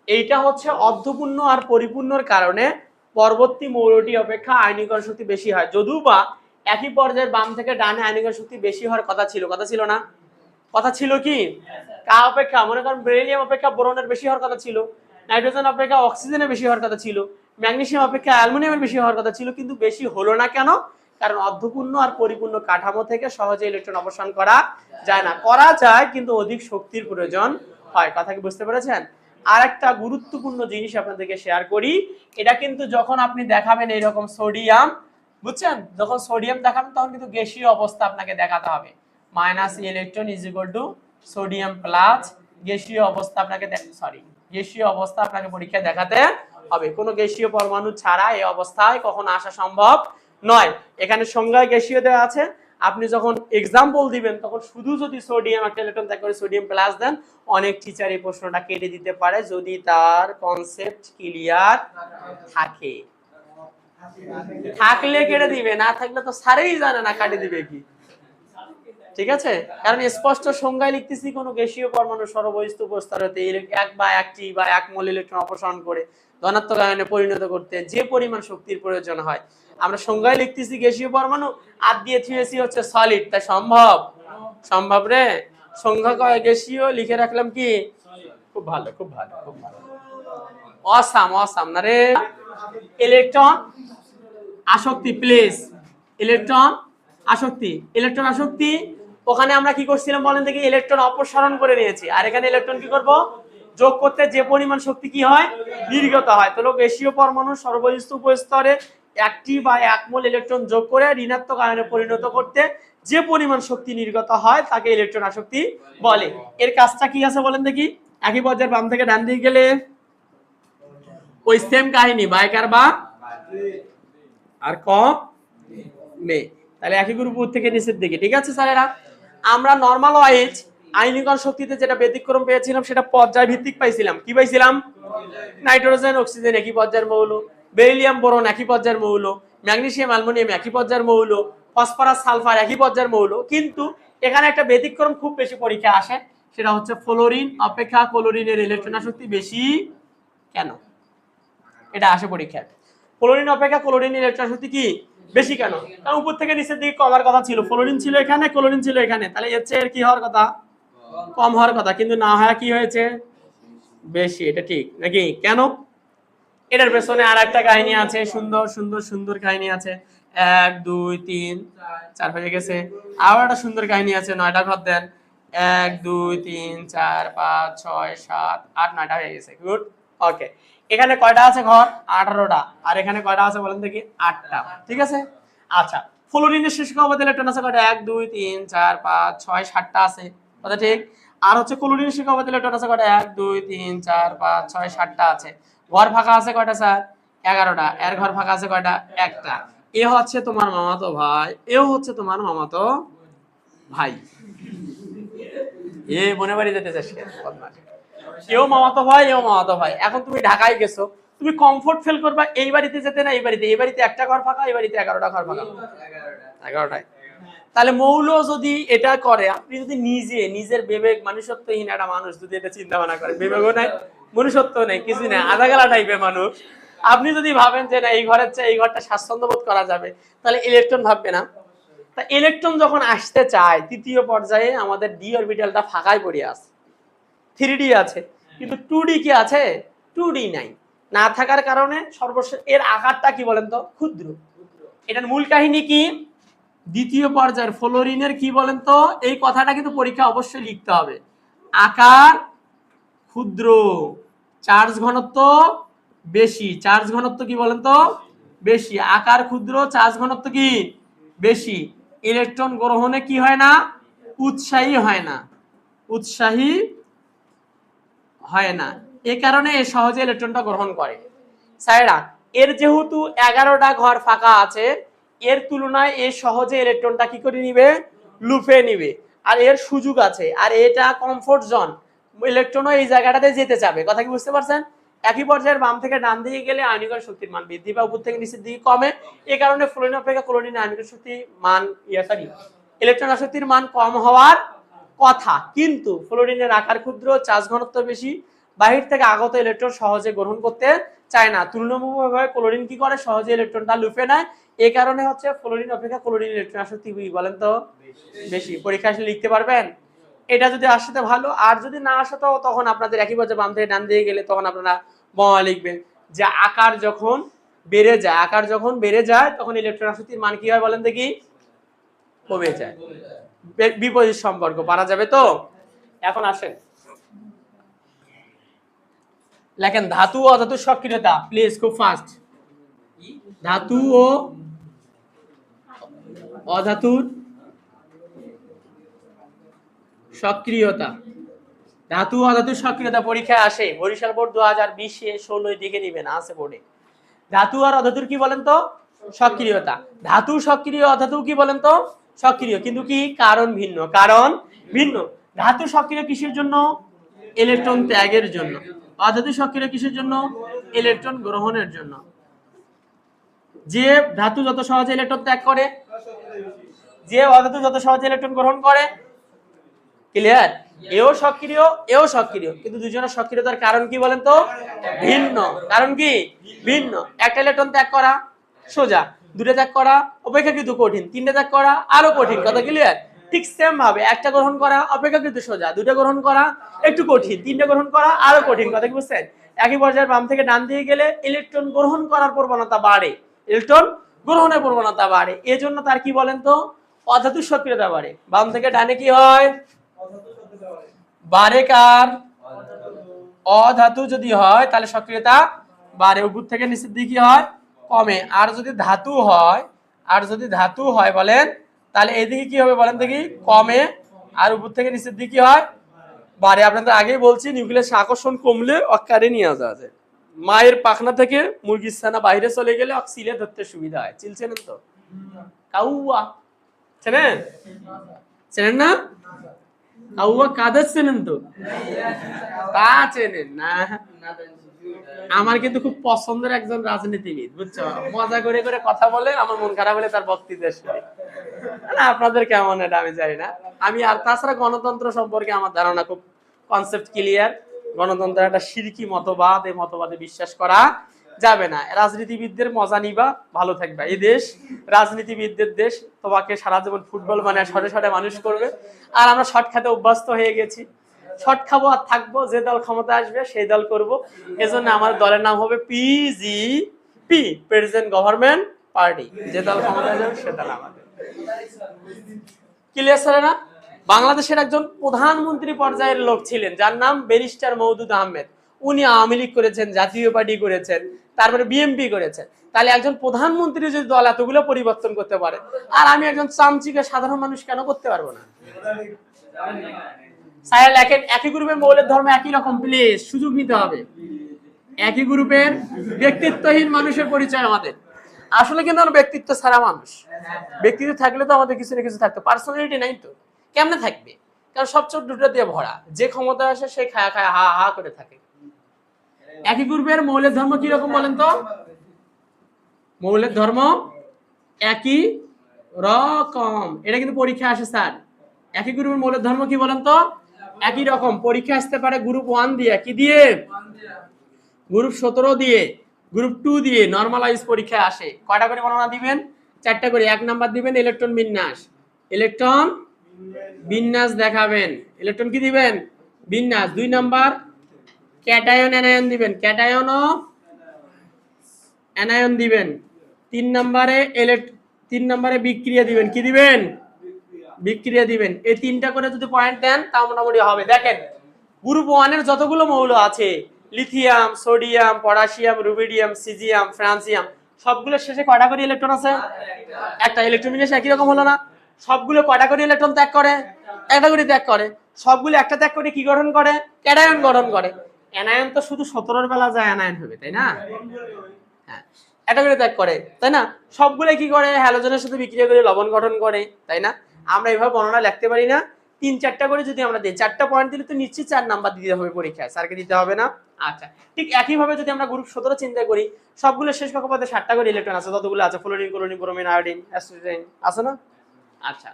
এইটা হচ্ছে অর্ধপূর্ণ আর পরিপূর্ণর কারণে পরবর্তী মৌলটি অপেক্ষা আয়নীকরণ শক্তি বেশি হয়। যদিও বা একই পর্যায়ের বাম থেকে ডানে আয়নীকরণ শক্তি বেশি হওয়ার কথা ছিল, কথা ছিল না? কথা ছিল কি? কার অপেক্ষা? মনে করেন বেরিলিয়াম অপেক্ষা বোরনের বেশি হওয়ার কথা ছিল, নাইট্রোজেন অপেক্ষা অক্সিজেনের বেশি হওয়ার কথা ছিল, ম্যাগনেসিয়াম অপেক্ষা অ্যালুমিনিয়ামের বেশি হওয়ার কথা ছিল, কিন্তু বেশি হলো না কেন? কারণ অর্ধপূর্ণ আর পরিপূর্ণ কাঠামো থেকে সহজে ইলেকট্রন অপসারণ করা যায় না। করা যায়, কিন্তু অধিক শক্তির প্রয়োজন হয়। কথা কি বুঝতে পেরেছেন? আর একটা গুরুত্বপূর্ণ জিনিস আপনাদেরকে শেয়ার করি, এটা কিন্তু যখন আপনি দেখাবেন এইরকম সোডিয়াম, বুঝছেন, যখন সোডিয়াম দেখাবেন তখন কিন্তু গ্যাসীয় অবস্থা আপনাকে দেখাতে হবে। Minus electron is equal to sodium plus গ্যাসীয় অবস্থা আপনাকে গ্যাসীয় অবস্থা আপনাকে পরীক্ষায় দেখাতে হবে। কোনো গ্যাসীয় পরমাণু ছাড়া এই অবস্থায় কখনো আসা সম্ভব নয়। এখানে সংজ্ঞায় গ্যাসীয় দেওয়া আছে, আপনি যখন এক্সাম্পল দিবেন তখন শুধু যদি সোডিয়াম একটা ইলেকট্রন ত্যাগ করে সোডিয়াম প্লাস দেন, অনেক টিচার এই প্রশ্নটা কেটে দিতে পারে যদি তার কনসেপ্ট ক্লিয়ার থাকে। থাকলে কেটে দিবে, না থাকলে তো স্যারই জানে না কাটে দিবে কি। ঠিক আছে? কারণ স্পষ্ট সংজ্ঞায় লিখতেছি কোন গ্যাসীয় পরমাণু সর্ববস্তু প্রস্তরতে এক বা একটি বা এক মোল ইলেকট্রন অপসারণ করে ধনাত্মক আয়নে পরিণত করতে যে পরিমাণ শক্তির প্রয়োজন হয়। আমরা সংজ্ঞায় লিখতেছি গ্যাসীয় পরমাণু, আর দিয়ে থিয়েছি হচ্ছে সলিড, তাই সম্ভব? সম্ভব রে। সংজ্ঞা কয় গ্যাসীয়, লিখে রাখলাম কি? খুব ভালো, খুব ভালো, খুব ভালো। অসাম, অসাম না রে। ইলেকট্রন আসক্তি, প্লিজ। ইলেকট্রন আসক্তি, ইলেকট্রন আসক্তি। ওখানে আমরা কি করছিলাম বলেন দেখি, ইলেকট্রন অপসারণ করে নিয়েছি, আর এখানে ইলেকট্রন কি করব, যোগ করতে যে পরিমাণ শক্তি কি হয়, নির্গত হয়। তাহলে গ্যাসীয় পরমাণু সর্বস্থ উপস্তরে একটি বা এক মোল ইলেকট্রন যোগ করে ঋণাত্মক আয়নে পরিণত করতে যে পরিমাণ শক্তি নির্গত হয় তাকে ইলেকট্রন আসক্তি বলে। এর কাজটা কি আছে বলেন দেখি, একই পর্যায়ের বাম থেকে ডান দিকে গেলে ওই সেম কাহিনী, বায়কার বা আর কম মে, তাহলে একই গ্রুপ থেকে নিচের দিকে। ঠিক আছে স্যারেরা, আমরা নরমাল ওয়াইজ আয়নীকরণ শক্তিতে যেটা ব্যতিক্রম পেয়েছিলাম সেটা পর্যায় ভিত্তিক পাইছিলাম। কি পাইছিলাম, নাইট্রোজেন অক্সিজেন একই পর্যায়ের মৌল, বেরিলিয়াম বোরন একই পর্যায়ের মৌল, ম্যাগনেসিয়াম অ্যালুমিনিয়াম একই পর্যায়ের মৌল, ফসফরাস সালফার একই পর্যায়ের মৌল। কিন্তু এখানে একটা ব্যতিক্রম খুব বেশি পরীক্ষা আসে, সেটা হচ্ছে ফ্লোরিন অপেক্ষা ক্লোরিনের ইলেকট্রন আসক্তি বেশি কেন, এটা আসে পরীক্ষায়। ফ্লোরিন অপেক্ষা ক্লোরিনের ইলেকট্রন আসক্তি কি বেশি কেন, কারণ উপর থেকে নিচের দিকে কমার কথা ছিল, ফ্লোরিন ছিল এখানে ক্লোরিন ছিল এখানে, তাহলে এর চেয়ে কি হওয়ার কথা, কম হওয়ার কথা, কিন্তু না হয় কি হয়েছে বেশি। এটা ঠিক নাকি, কেন, এটার পেছনে আর একটা কাহিনী আছে, সুন্দর সুন্দর সুন্দর কাহিনী আছে। 1 2 3 4 হয়ে গেছে, আবার একটা সুন্দর কাহিনী আছে, 9টা ঘর দেন, 1 2 3 4 5 6 7 8 9টা হয়ে গেছে, গুড। ওকে, এখানে কয়টা আছে ঘর, 18টা, আর এখানে কয়টা আছে বলেন দেখি, 8টা। ঠিক আছে, আচ্ছা, ফ্লোরিনের শেষ অবদান ইলেকট্রন আছে কয়টা, 1 2 3 4 5 6 7টা আছে, কথা ঠিক। আর হচ্ছে ক্লোরিনের শেষ অবদান ইলেকট্রন আছে কয়টা, 1 2 3 4 5 6 7টা আছে। ঘর ফাঁকা আছে কয়টা স্যার, 11টা। এর ঘর ফাঁকা আছে কয়টা, একটা। এ হচ্ছে তোমার মামাতো ভাই, এও হচ্ছে তোমার মামাতো ভাই। এ মনে বাড়ি যেতে চাস কেন, বদমাশ। এও মামাতো ভাই, এও মামাতো ভাই। এখন তুমি ঢাকায় গেছো, তুমি কমফোর্ট ফিল করবা এই বাড়িতে যেতে না এই বাড়িতে, এই বাড়িতে একটা ঘর ফাঁকা, এই বাড়িতে 11টা ঘর ফাঁকা, 11টায়। তাহলে মৌল যদি এটা করে, আপনি যদি নিজের বিবেক, মানুষত্বহীন একটা মানুষ যদি এটা চিন্তা ভাবনা করেন, বিবেকও নাই মনুষ্যত্ব নেই কিছু নেই, আধা গেলা টাইপের মানুষ, আপনি যদি ভাবেন যে না এই ঘরের চেয়ে এই ঘরটা স্বাচ্ছন্দ্য বোধ করা যাবে, তাহলে ইলেকট্রন ভাববে না। তা ইলেকট্রন যখন আসতে চায় তৃতীয় পর্যায়ে, আমাদের ডি অরবিটালটা ফাঁকায় পড়ে আছে, 3D আছে, কিন্তু 2D কি আছে, 2D নাই। না থাকার কারণে সর্বশেষ এর আকারটা কি বলেন তো, ক্ষুদ্র। এটার মূল কাহিনী কি, দ্বিতীয় পর্যায়ের ফ্লোরিনের কি বলেন তো, এই কথাটা কিন্তু পরীক্ষা অবশ্যই লিখতে হবে, আকার ক্ষুদ্র, চার্জ ঘনত্ব বেশি। চার্জ ঘনত্ব কি বলেন তো, বেশি। আকার ক্ষুদ্র, চার্জ ঘনত্ব কি বেশি। ইলেকট্রন গ্রহণে কি হয় না, উৎসাহী হয় না, উৎসাহী হয় না, এই কারণে এ সহজে ইলেকট্রনটা গ্রহণ করে। স্যারেরা, এর যেহেতু 11টা ঘর ফাঁকা আছে, এর তুলনায় এ সহজে ইলেকট্রনটা কি করে নিবে, লুফে নিবে, আর এর সুযোগ আছে, আর এটা কমফোর্ট জোন, ইলেকট্রনও এই জায়গাটাতে যেতে চাবে। কথা কি বুঝতে পারছেন? একই পর্যায়ের বাম থেকে ডান দিকে গেলে আয়নীকরণ শক্তির মান বৃদ্ধি বা উপর থেকে নিচের দিকে কমে, এই কারণে ফ্লোরিন অপেক্ষা ক্লোরিন আয়নীকরণ শক্তির মান ইলেকট্রন আসক্তির মান কম হওয়ার কথা, কিন্তু ফ্লোরিনের আকার ক্ষুদ্র, চার্জ ঘনত্ব বেশি, বাহির থেকে আগত ইলেকট্রন সহজে গ্রহণ করতে চায় না। তুলনামূলকভাবে ক্লোরিন কি করে, সহজে ইলেকট্রনটা লুফে নেয়, এই কারণে হচ্ছে ফ্লোরিন অপেক্ষা ক্লোরিন ইলেকট্রন আসক্তি বলেন তো বেশি। পরীক্ষা আসলে লিখতে পারবেন, এটা যদি আসতে ভালো, আর যদি না আসে তো তখন আপনাদের একই পর্যায়ে বাম থেকে ডান দিকে গেলে তখন আপনারা বর্ণনা লিখবেন যে আকার যখন বেড়ে যায়, আকার যখন বেড়ে যায় তখন ইলেকট্রন আসক্তির মান কি হয় বলেন দেখি, কমে যায়। বিপরীত সম্পর্ক পারা যাবে তো। এখন আসেন লেখেন ধাতু ও অধাতুর সক্রিয়তা, প্লিজ খুব ফাস্ট। ধাতু ও অধাতুর সক্রিয়তা, ধাতু ও অধাতুর সক্রিয়তা পরীক্ষায় আসে, বরিশাল বোর্ড 2020-এ 16 দিকে নিবেন, আছে বোর্ডে। ধাতু আর অধাতুর কি বলেন তো, সক্রিয়তা। ধাতু সক্রিয়, অধাতু কি বলেন তো, সক্রিয়, কিন্তু কি কারণ ভিন্ন, কারণ ভিন্ন। ধাতু সক্রিয় কিসের জন্য, ইলেকট্রন ত্যাগের জন্য। অধাতু সক্রিয় কিসের জন্য, ইলেকট্রন গ্রহণের জন্য। যে ধাতু যত সহজে ইলেকট্রন ত্যাগ করে, যে অধাতু যত সহজে ইলেকট্রন গ্রহণ করে, ক্লিয়ার। এও সক্রিয়, এও সক্রিয়, কিন্তু দুজনের সক্রিয়তার কারণ কি বলেন তো, ভিন্ন। কারণ কি ভিন্ন। একটা ইলেকট্রন ত্যাগ করা সোজা, দুটো ত্যাগ করা অপেক্ষাকৃত কঠিন, তিনটে ত্যাগ করা আরো কঠিন, কথা ক্লিয়ার। ঠিক সেম ভাবে একটা গ্রহণ করা অপেক্ষাকৃত সোজা, দুটো গ্রহণ করা একটু কঠিন, তিনটে গ্রহণ করা আরো কঠিন, কথা কি বুঝছেন? একই পর্যায়ে বাম থেকে ডান দিকে গেলে ইলেকট্রন গ্রহণ করার প্রবণতা বাড়ে, ইলেকট্রন গ্রহণের প্রবণতা বাড়ে, এজন্য তার কি বলেন তো, অধাতু সক্রিয়তা বাড়ে। বাম থেকে ডানে কি হয়? বাড়ে কার? অধাতু যদি হয় তাহলে সক্রিয়তা বাড়ে, উপর থেকে নিচের দিকে কি হয়? কমে। আর যদি ধাতু হয় বলেন তাহলে এদিকে কি হবে বলেন দেখি? কমে। আর উপর থেকে নিচের দিকে কি হয়? বাড়ে। আপনাদের আগেই বলছি নিউক্লিয়াসের আকর্ষণ কমলে অকারে নিয়ে যাওয়া যায়। মায়ের পাখনা থেকে মুরগির ছানা বাইরে চলে গেলে সিলে ধরতে সুবিধা হয়। চিলছেন তো? কাউয়া চেনেন? চেনেন না? কাউয়া কাদের চেনেন তো? তা চেনেন না? আমার কিন্তু খুব পছন্দের একজন রাজনীতিবিদ, বুঝছো? মজা করে করে কথা বলে, আমার মন খারাপ হলে তার বক্তৃতা শুনি। আপনাদের কেমন এটা আমি জানি না। আমি আর তাছাড়া গণতন্ত্র সম্পর্কে আমার ধারণা খুব কনসেপ্ট ক্লিয়ার। গণতন্ত্র একটা শিরকি মতবাদ, এই মতবাদে বিশ্বাস করা যাবে না। রাজনীতিবিদদের মজা নিবা, ভালো থাকবে। এই দেশ রাজনীতিবিদদের দেশ। তোমাকে সারা জীবন ফুটবল মানে শটে শটে মানুষ করবে, আর আমরা শট খেতে অভ্যস্ত হয়ে গেছি। শট খাবো আর থাকবো, যে দল ক্ষমতা আসবে সেই দল করব। এজন্য আমার দলের নাম হবে পিজিপি, প্রেসিডেন্ট গভর্নমেন্ট পার্টি। যে দল ক্ষমতা যাবে সে দল আমাদের। Clear sir? না? বাংলাদেশের একজন প্রধানমন্ত্রী পর্যায়ের লোক ছিলেন যার নাম ব্যারিস্টার মওদুদ আহমেদ। উনি আওয়ামী লীগ করেছেন, জাতীয় পার্টি করেছেন, তারপরে বিএনপি করেছেন। তাহলে একজন প্রধানমন্ত্রী যদি দল এতগুলো পরিবর্তন করতে পারে, আর আমি একজন চামচিকে সাধারণ মানুষ কেন করতে পারবো না? স্যার লেখেন একই গ্রুপের মৌলের ধর্ম একই রকম, প্লিজ সুযোগ নিতে হবে। একই গ্রুপের ব্যক্তিত্বহীন মানুষের পরিচয় আমাদের। আসলে কিন্তু আমরা ব্যক্তিত্ব ছাড়া মানুষ। ব্যক্তিত্ব থাকলে তো আমাদের কিছু না কিছু থাকতো, পার্সোনালিটি নাই তো কেমনে থাকবে? কারণ সব চোখ দুটো দিয়ে ভরা, যে ক্ষমতা আসে সে খায়া খায়া হা হা করে থাকে। একই গ্রুপের মৌলের ধর্ম কি রকম বলেন তো? মৌলের ধর্ম একই রকম, এটা কিন্তু পরীক্ষা আসে স্যার। একই গ্রুপের মৌলের ধর্ম কি বলেন তো? একই রকম। পরীক্ষা আসতে পারে গ্রুপ 1 দিয়ে, কি দিয়ে? গ্রুপ 17 দিয়ে, গ্রুপ 2 দিয়ে। নরমালাইজ পরীক্ষায় আসে। কয়টা করে বর্ণনা দিবেন? 4টা করে। 1 নাম্বার দিবেন ইলেকট্রন বিন্যাস। ইলেকট্রন বিন্যাস দেখাবেন। ইলেকট্রন কি দিবেন? বিন্যাস। 2 নাম্বার ক্যাটায়ন অ্যানায়ন দিবেন। ক্যাটায়ন ও অ্যানায়ন দিবেন। 3 নম্বরে বিক্রিয়া দিবেন। কি দিবেন? বিক্রিয়া দিবেন। এই 3টা করে যদি পয়েন্ট দেন তা মোটামুটি হবে। দেখেন গ্রুপ 1 এর যতগুলো মৌল আছে, lithium, sodium, potassium, rubidium, caesium, francium, সবগুলো শেষে কয়টা করে ইলেকট্রন আছে? একটা। ইলেকট্রন বিন্যাস একই রকম হলো না? সবগুলো কয়টা করে ইলেকট্রন ত্যাগ করে? একটা করে ত্যাগ করে। সবগুলো একটা ত্যাগ করে কি গঠন করে? ক্যাটায়ন গঠন করে। অ্যানায়ন তো শুধু 17 বেলা যায় অ্যানায়ন হবে, তাই না? হ্যাঁ, একটা করে ত্যাগ করে, তাই না? সবগুলো কি করে? হ্যালোজেনের সাথে বিক্রিয়া করে লবণ গঠন করে, তাই না? আমরা এইভাবে বর্ণনা লিখতে পারি না। 3-4টা করে যদি আমরা দিই, 4টা পয়েন্ট দিলে তো নিশ্চয়ই 4 নাম্বার দিতে হবে পরীক্ষায়, স্যারকে দিতে হবে না? আচ্ছা, ঠিক একই ভাবে যদি আমরা গ্রুপ 17 চিন্তা করি, সবগুলো শেষ কক্ষপথে 7টা করে ইলেকট্রন আছে, যতগুলো আছে ফ্লোরিন, ক্লোরিন, ব্রোমিন, আয়োডিন, অ্যাসিটাইন, আছে না? আচ্ছা,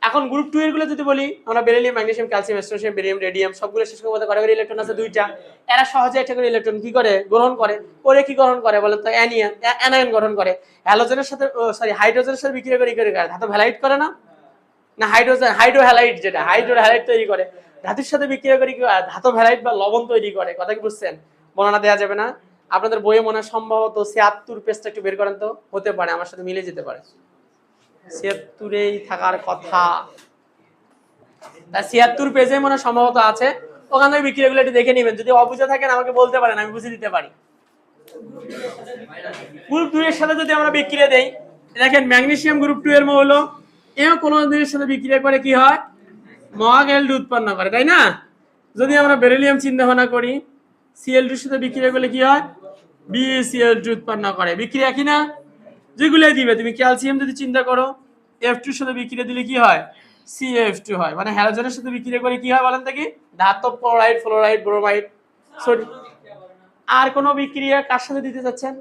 এখন গ্রুপ 2 এর গুলো যদি বলি, আমরা beryllium, magnesium, calcium, strontium, barium, radium, সবগুলো শেষ কক্ষপথে কয়টা করে ইলেকট্রন আছে? 2টা। এরা সহজে একটা করে ইলেকট্রন কি করে? গ্রহণ করে। করে কি গ্রহণ করে বলেন তো? অ্যানায়ন গঠন করে। হ্যালোজেনের সাথে হাইড্রোজেনের সাথে বিক্রিয়া করে কি করে? ধাতু হ্যালাইড করে না? না, হাইড্রোজেন হাইড্রোহ্যালাইড, যেটা হাইড্রোহ্যালাইড তৈরি করে। ধাতুর সাথে বিক্রিয়া করে কি ধাতু হ্যালাইড বা লবণ তৈরি করে। কথা কি বুঝছেন? বর্ণনা দেওয়া যাবে না? আপনাদের বইয়ে মনে হয় সম্ভবত 76 পেজটা একটু বের করেন তো, হতে পারে আমার সাথে মিলে যেতে পারে। 76এই থাকার কথা। তা 76 পেজে মনে হয় সম্ভবত আছে। ওখান থেকে বিক্রিয়াগুলো একটু দেখে নেবেন। যদি অবুঝে থাকেন আমাকে বলতে পারেন, আমি বুঝিয়ে দিতে পারি। গ্রুপ 2 এর সাথে যদি আমরা বিক্রিয়া দেই, দেখেন ম্যাগনেসিয়াম গ্রুপ 2 এর মৌল, এও কোন দিনের সাথে বিক্রিয়া করে কি হয়? মহাগেলড উৎপন্ন করে, তাই না? যদি আমরা বেরিলিয়াম চিন্তা ভাবনা করি, Cl2 এর সাথে বিক্রিয়া করলে কি হয়? BeCl2 উৎপন্ন করে। বিক্রিয়া কি না? যেগুলাই দিবে। তুমি ক্যালসিয়াম যদি চিন্তা করো, F2 এর সাথে বিক্রিয়া দিলে কি হয়? CF2 হয়। মানে হ্যালোজেনের সাথে বিক্রিয়া করে কি হয় বলেন তো? কি ধাতব, ক্লোরাইড, ফ্লোরাইড, ব্রোমাইড, সোডিয়াম। আর কোন বিক্রিয়া কার সাথে দিতে যাচ্ছেন?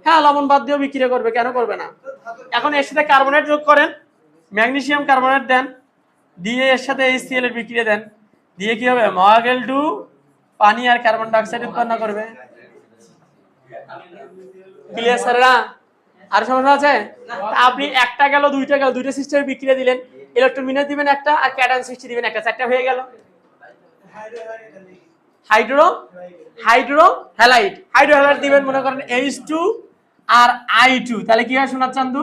হ্যাঁ, লবণ বাদ দিয়েও বিক্রিয়া করবে, কেন করবে না? এখন এর সাথে কার্বনেট যোগ করেন, ম্যাগনেসিয়াম কার্বনেট দেন, দিয়ে এর সাথে HCl এর বিক্রিয়া দেন, দিয়ে কি হবে? মহাগেল2 পানি আর কার্বন ডাই অক্সাইড উৎপন্ন করবে। ক্লিয়ার স্যাররা? আর সমস্যা আছে? আপনি একটা গেল, দুইটা গেল, দুইটা সিস্টেমের বিক্রিয়া দিলেন, ইলেকট্রন বিন্যাস দিবেন একটা, আর ক্যাটায়ন সৃষ্টি দিবেন একটা, 4টা হয়ে গেল। হাইড্রোহ্যালাইড দিবেন মনে করেন H2 আর I2, তাহলে কি হয় সোনার চান্দু?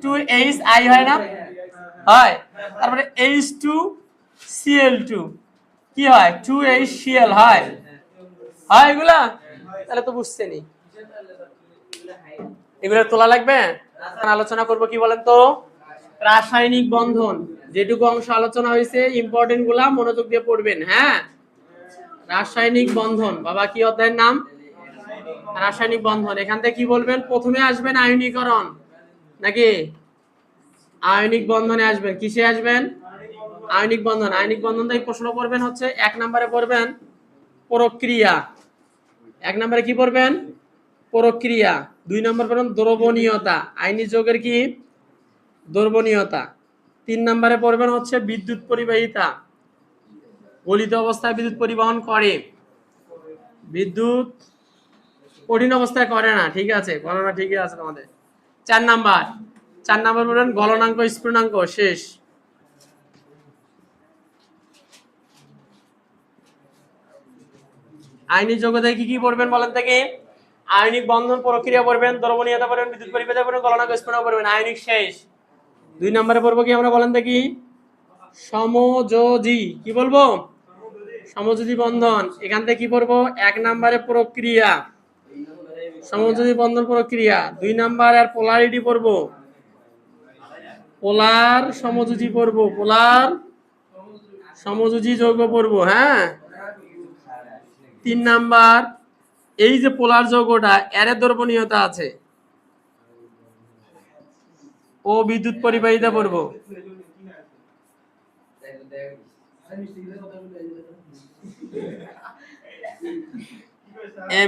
2HI হয় না, হয়। তারপরে H2Cl2 কি হয়, 2HCl হয়, হয় এগুলা? তাহলে তো বুঝছেনই, এগুলো তোলা লাগবে। আলোচনা করব কি বলেন তো, রাসায়নিক বন্ধন। যেটুকু অংশ আলোচনা হয়েছে ইম্পর্টেন্ট গুলা মনোযোগ দিয়ে পড়বেন। হ্যাঁ, রাসায়নিক বন্ধন, বাবা কি অধ্যায়ের নাম? রাসায়নিক বন্ধন। এখান থেকে কি বলবেন, প্রথমে আসবেন আয়নীকরণ নাকি আয়নিক বন্ধনে আসবেন, কিসে আসবেন? আয়নিক বন্ধন। আয়নিক বন্ধন থেকে প্রশ্ন করবেন হচ্ছে 1 নম্বরে পড়বেন প্রক্রিয়া, 1 নম্বরে কি পড়বেন? প্রক্রিয়া। 2 নম্বর পড়বেন দ্রবণীয়তা, আয়নি যৌগের কি দ্রবণীয়তা। 3 নম্বরে পড়বেন হচ্ছে বিদ্যুৎ পরিবাহিতা, গলিত অবস্থায় বিদ্যুৎ পরিবহন করে, বিদ্যুৎ কঠিন অবস্থায় করে না, ঠিক আছে, গণনা ঠিকই আছে তোমাদের। 4 নাম্বার পড়বেন গলনাঙ্ক স্ফুটনাঙ্ক, শেষ। আইনি যোগ্যতায় কি কি পড়বেন বলেন থেকে? আয়নিক বন্ধন প্রক্রিয়া পড়বেন, দ্রবণীয়তা পড়বেন, বিদ্যুৎ পরিবাহিতা পড়বেন, গলনাঙ্ক স্ফুটনাঙ্ক পড়বেন, আয়নিক শেষ। 2 নম্বরে পড়বো কি আমরা বলেন দেখি? সমযোজী, কি বলবো? সমযোজী বন্ধন। এখান থেকে কি পড়বো? 1 নম্বরে প্রক্রিয়া, সমযোজী বন্ধন প্রক্রিয়া। 2 নাম্বার আর পোলারিটি পড়বো, পোলার সমযোজী পড়বো, পোলার সমযোজী যৌগ পড়বো। হ্যাঁ, 3 নাম্বার এই যে পোলার যৌগটা এর দ্রবণীয়তা আছে, ও বিদ্যুৎ পরিবাহিতা পড়বো।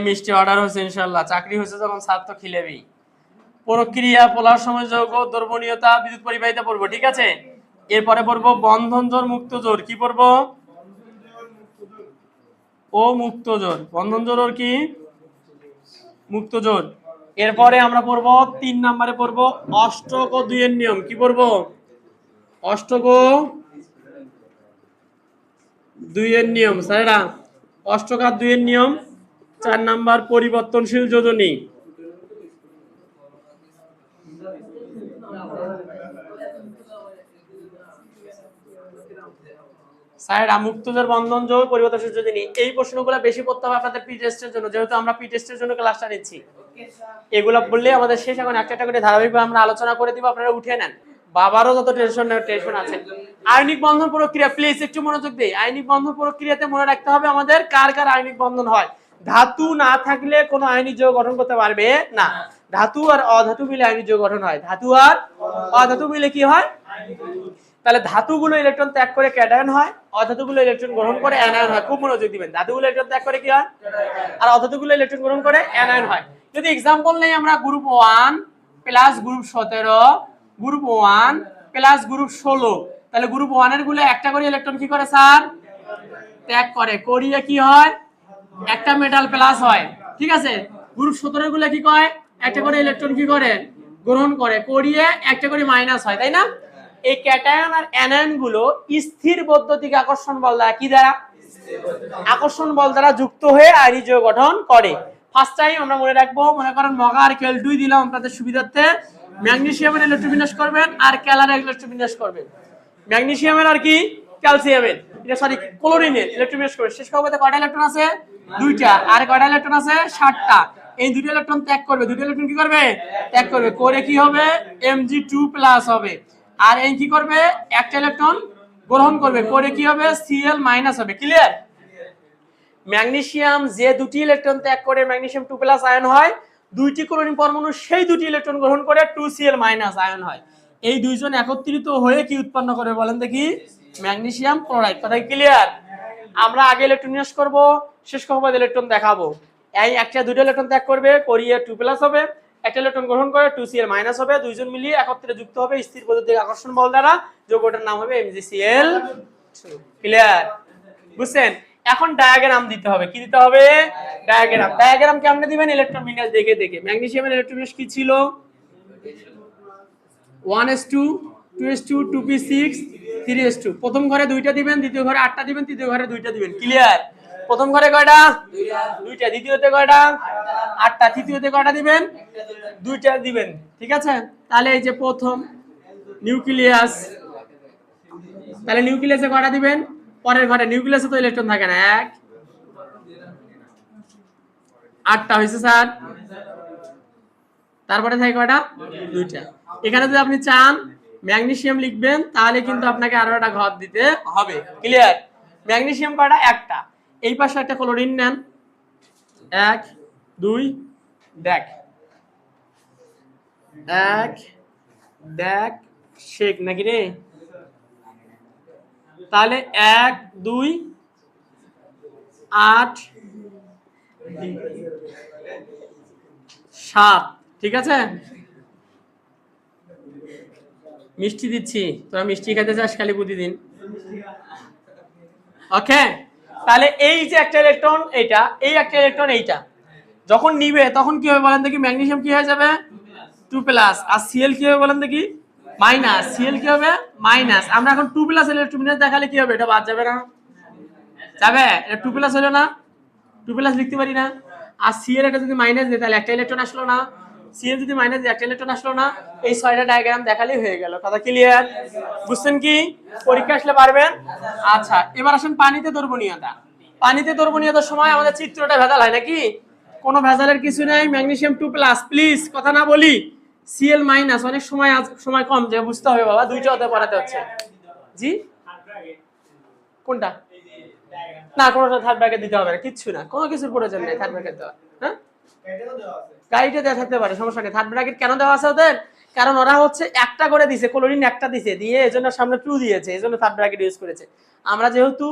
মিষ্টি অর্ডার হচ্ছে, ইনশাআল্লাহ চাকরি হচ্ছে যখন ছাত্র খিলেবি। প্রক্রিয়া, পোলার সমযোগ, দ্রবণীয়তা, বিদ্যুৎ পরিবাহিতা পড়বো, ঠিক আছে। এরপরে পড়বো বন্ধন জোর মুক্ত জোর, কি পড়বো? ও মুক্ত জোর, বন্ধন জোর ওর কি মুক্ত জোর। এরপরে আমরা পড়বো 3 নম্বরে পড়বো অষ্টক ও 2 এর নিয়ম, কি পড়বো? অষ্টক ও 2 এর নিয়ম, স্যারেরা অষ্টক আর 2 এর নিয়ম। 4 নাম্বার পরিবর্তনশীল যোজনী, স্যারেরা মুক্তজোর, বন্ধন জোর, পরিবর্তনশীল যোজনী। এই প্রশ্নগুলো বেশি পড়তে হবে আপনাদের পি টেস্টের জন্য, যেহেতু আমরা পি টেস্টের জন্য ক্লাসটা নিচ্ছি। এগুলো বললে আমাদের শেষ। এখন একটা করে ধারাবাহিকভাবে আমরা আলোচনা করে দিব, আপনারা উঠে নেন। বাবারও যত টেনশন আছে। আয়নিক বন্ধন প্রক্রিয়া, প্লিজ একটু মনোযোগ দেই। আয়নিক বন্ধন প্রক্রিয়াতে মনে রাখতে হবে আমাদের কার কার আয়নিক বন্ধন হয়। ধাতু না থাকলে কোনো আয়নিক যৌগ গঠন করতে পারবে না। ধাতু আর অধাতু মিলে আয়নিক যৌগ গঠন হয়, ধাতু আর অধাতু মিলে কি হয়? তাহলে ধাতুগুলো ইলেকট্রন ত্যাগ করে ক্যাটায়ন হয়, অধাতুগুলো ইলেকট্রন গ্রহণ করে অ্যানায়ন হয়। খুব মনোযোগ দিবেন, ধাতুগুলো ইলেকট্রন ত্যাগ করে কি হয়, আর অধাতুগুলো ইলেকট্রন গ্রহণ করে অ্যানায়ন হয়। যদি एग्जांपल নেই আমরা group 1 plus group 17, group 1 plus group 16, তাহলে গ্রুপ 1 এর গুলো একটা করে ইলেকট্রন কি করে স্যার? ত্যাগ করে, করিয়ে কি হয়? একটা মেটাল প্লাস হয়, ঠিক আছে। গ্রুপ 17 এর গুলো কি কয়? একটা করে ইলেকট্রন কি করে? গ্রহণ করে, করিয়ে একটা করে মাইনাস হয়, তাই না? এই ক্যাটায়ন আর অ্যানায়ন গুলো স্থির বৈদ্যুতিক আকর্ষণ বল দ্বারা, কি দ্বারা? আকর্ষণ বল দ্বারা যুক্ত হয়ে আয়নিক যৌগ গঠন করে। ফার্স্ট টাইম আমরা মনে রাখবো, মনে করেন মগা আর কেল 2 দিলাম আপনাদের সুবিধার্থে। ম্যাগনেসিয়ামের ইলেকট্রোবিন্যাস করবেন আর ক্যালারের ইলেকট্রোবিন্যাস করবেন। ম্যাগনেসিয়ামের আর কি ক্যালসিয়ামের, এটা সরি ক্লোরিনের ইলেকট্রোবিন্যাস করবে। শেষ খবরে কয়টা ইলেকট্রন আছে? 2টা। আর কয়টা ইলেকট্রন আছে? 7টা। এই 2টা ইলেকট্রন ত্যাগ করবে, 2টা ইলেকট্রন কি করবে? ত্যাগ করবে, করে কি হবে? Mg2+ হবে। আর এই কি করবে? একটা ইলেকট্রন গ্রহণ করবে, করে কি হবে? Cl- হবে। ক্লিয়ার? ম্যাগনেসিয়াম যে দুটি ইলেকট্রন ত্যাগ করে ম্যাগনেসিয়াম 2+ আয়ন হয়, দুইটি ক্লোরিন পরমাণু সেই দুটি ইলেকট্রন গ্রহণ করে 2Cl- আয়ন হয়। এই দুইজন একত্রিত হয়ে কি উৎপন্ন করে বলেন দেখি? Magnesium chloride. কথা ক্লিয়ার? আমরা আগে ইলেকট্রন নিষ্কাশন করব, শেষ করব ইলেকট্রন দেখাবো। এই একটা দুটো ইলেকট্রন ত্যাগ করবে, করিয়ে 2+ হবে, একটা ইলেকট্রন গ্রহণ করে 2Cl- হবে, দুইজন মিলিয়ে একত্রে যুক্ত হবে স্থির বৈদ্যুতিক আকর্ষণ বল দ্বারা, যৌগটার নাম হবে MgCl2। ক্লিয়ার? বুঝছেন? এখন ডায়াগ্রাম দিতে হবে, কি দিতে হবে? ডায়াগ্রাম। ডায়াগ্রাম কেমনে দিবেন? ইলেকট্রন বিন্যাস দেখে দেখে। ম্যাগনেসিয়ামের ইলেকট্রন বিন্যাস কি ছিল? 1s2 2s2 2p6 3s2। প্রথম ঘরে 2টা দিবেন, দ্বিতীয় ঘরে 8টা দিবেন, তৃতীয় ঘরে 2টা দিবেন। ক্লিয়ার? প্রথম ঘরে কয়টা? 2টা। দ্বিতীয়তে কয়টা? 8টা। তৃতীয়তে কয়টা দিবেন? 2টা দিবেন, ঠিক আছে। তাহলে এই যে প্রথম নিউক্লিয়াস, তাহলে নিউক্লিয়াসে কয়টা দিবেন, পরের ঘরে নিউক্লিয়াসে তো ইলেকট্রন থাকে না, 1 8টা হয়েছে স্যার, তারপরে থাকে কয়টা, 2টা। এখানে যদি আপনি চান ম্যাগনেসিয়াম লিখবেন তাহলে কিন্তু আপনাকে আরো একটা ঘর দিতে হবে, ক্লিয়ার। ম্যাগনেসিয়াম কয়টা, একটা। এই পাশে একটা ক্লোরিন নেন, 1 2 দেখ, 1 দেখ শেখ নাকি রে, তাহলে 1 2 8 7, ঠিক আছে। মিষ্টি দিচ্ছি, তোরা মিষ্টি খেতে চাস খালি প্রতিদিন, ওকে। তাহলে এই যে একটা ইলেকট্রন এইটা, এই একটা ইলেকট্রন এইটা, যখন নিবে তখন কি হবে বলেন দেখি, ম্যাগনেসিয়াম কি হয়ে যাবে 2+, আর Cl কি হবে বলেন দেখি, মাইনাস। Cl কি হবে মাইনাস। আমরা এখন 2+ ইলেকট্রন দেখালে কি হবে, এটা বাদ যাবে না, যাবে, এটা 2+ হলো না, 2+ লিখতে পারি না। আর Cl এটা যদি মাইনাস দেয় তাহলে একটা ইলেকট্রন আসলো না, Cl যদি মাইনাস দেয় একটা ইলেকট্রন আসলো না। এই 6টা ডায়াগ্রাম দেখালেই হয়ে গেল, কথা ক্লিয়ার, বুঝছেন কি? পরীক্ষা আসলে পারবেন। আচ্ছা, এবার আসেন পানিতে দ্রবণীয়তা। পানিতে দ্রবণীয়তার সময় আমাদের চিত্রটা ভেজাল হয় নাকি? কোনো ভেজালের কিছু নাই, ম্যাগনেসিয়াম 2+, প্লিজ কথা না বলি, Cl মাইনাস, অনেক সময় সময় কম যে বুঝতে হবে বাবা, 2টা হতে পড়াতে হচ্ছে। জি কোনটা, না কোনোটা থার্ড ব্র্যাকেট দিতে হবে না, কিচ্ছু না, কোনো কিছুর প্রয়োজন নেই থার্ড ব্র্যাকেট দেওয়া। হ্যাঁ, গাইডে দেওয়া থাকতে পারে, সমস্যা নেই। থার্ড ব্র্যাকেট কেন দেওয়া আছে ওদের, কারণ ওরা হচ্ছে একটা করে দিছে, ক্লোরিন একটা দিছে, দিয়ে এজন্য সামনে 2 দিয়েছে, এজন্য থার্ড ব্র্যাকেট ইউজ করেছে। আমরা যেহেতু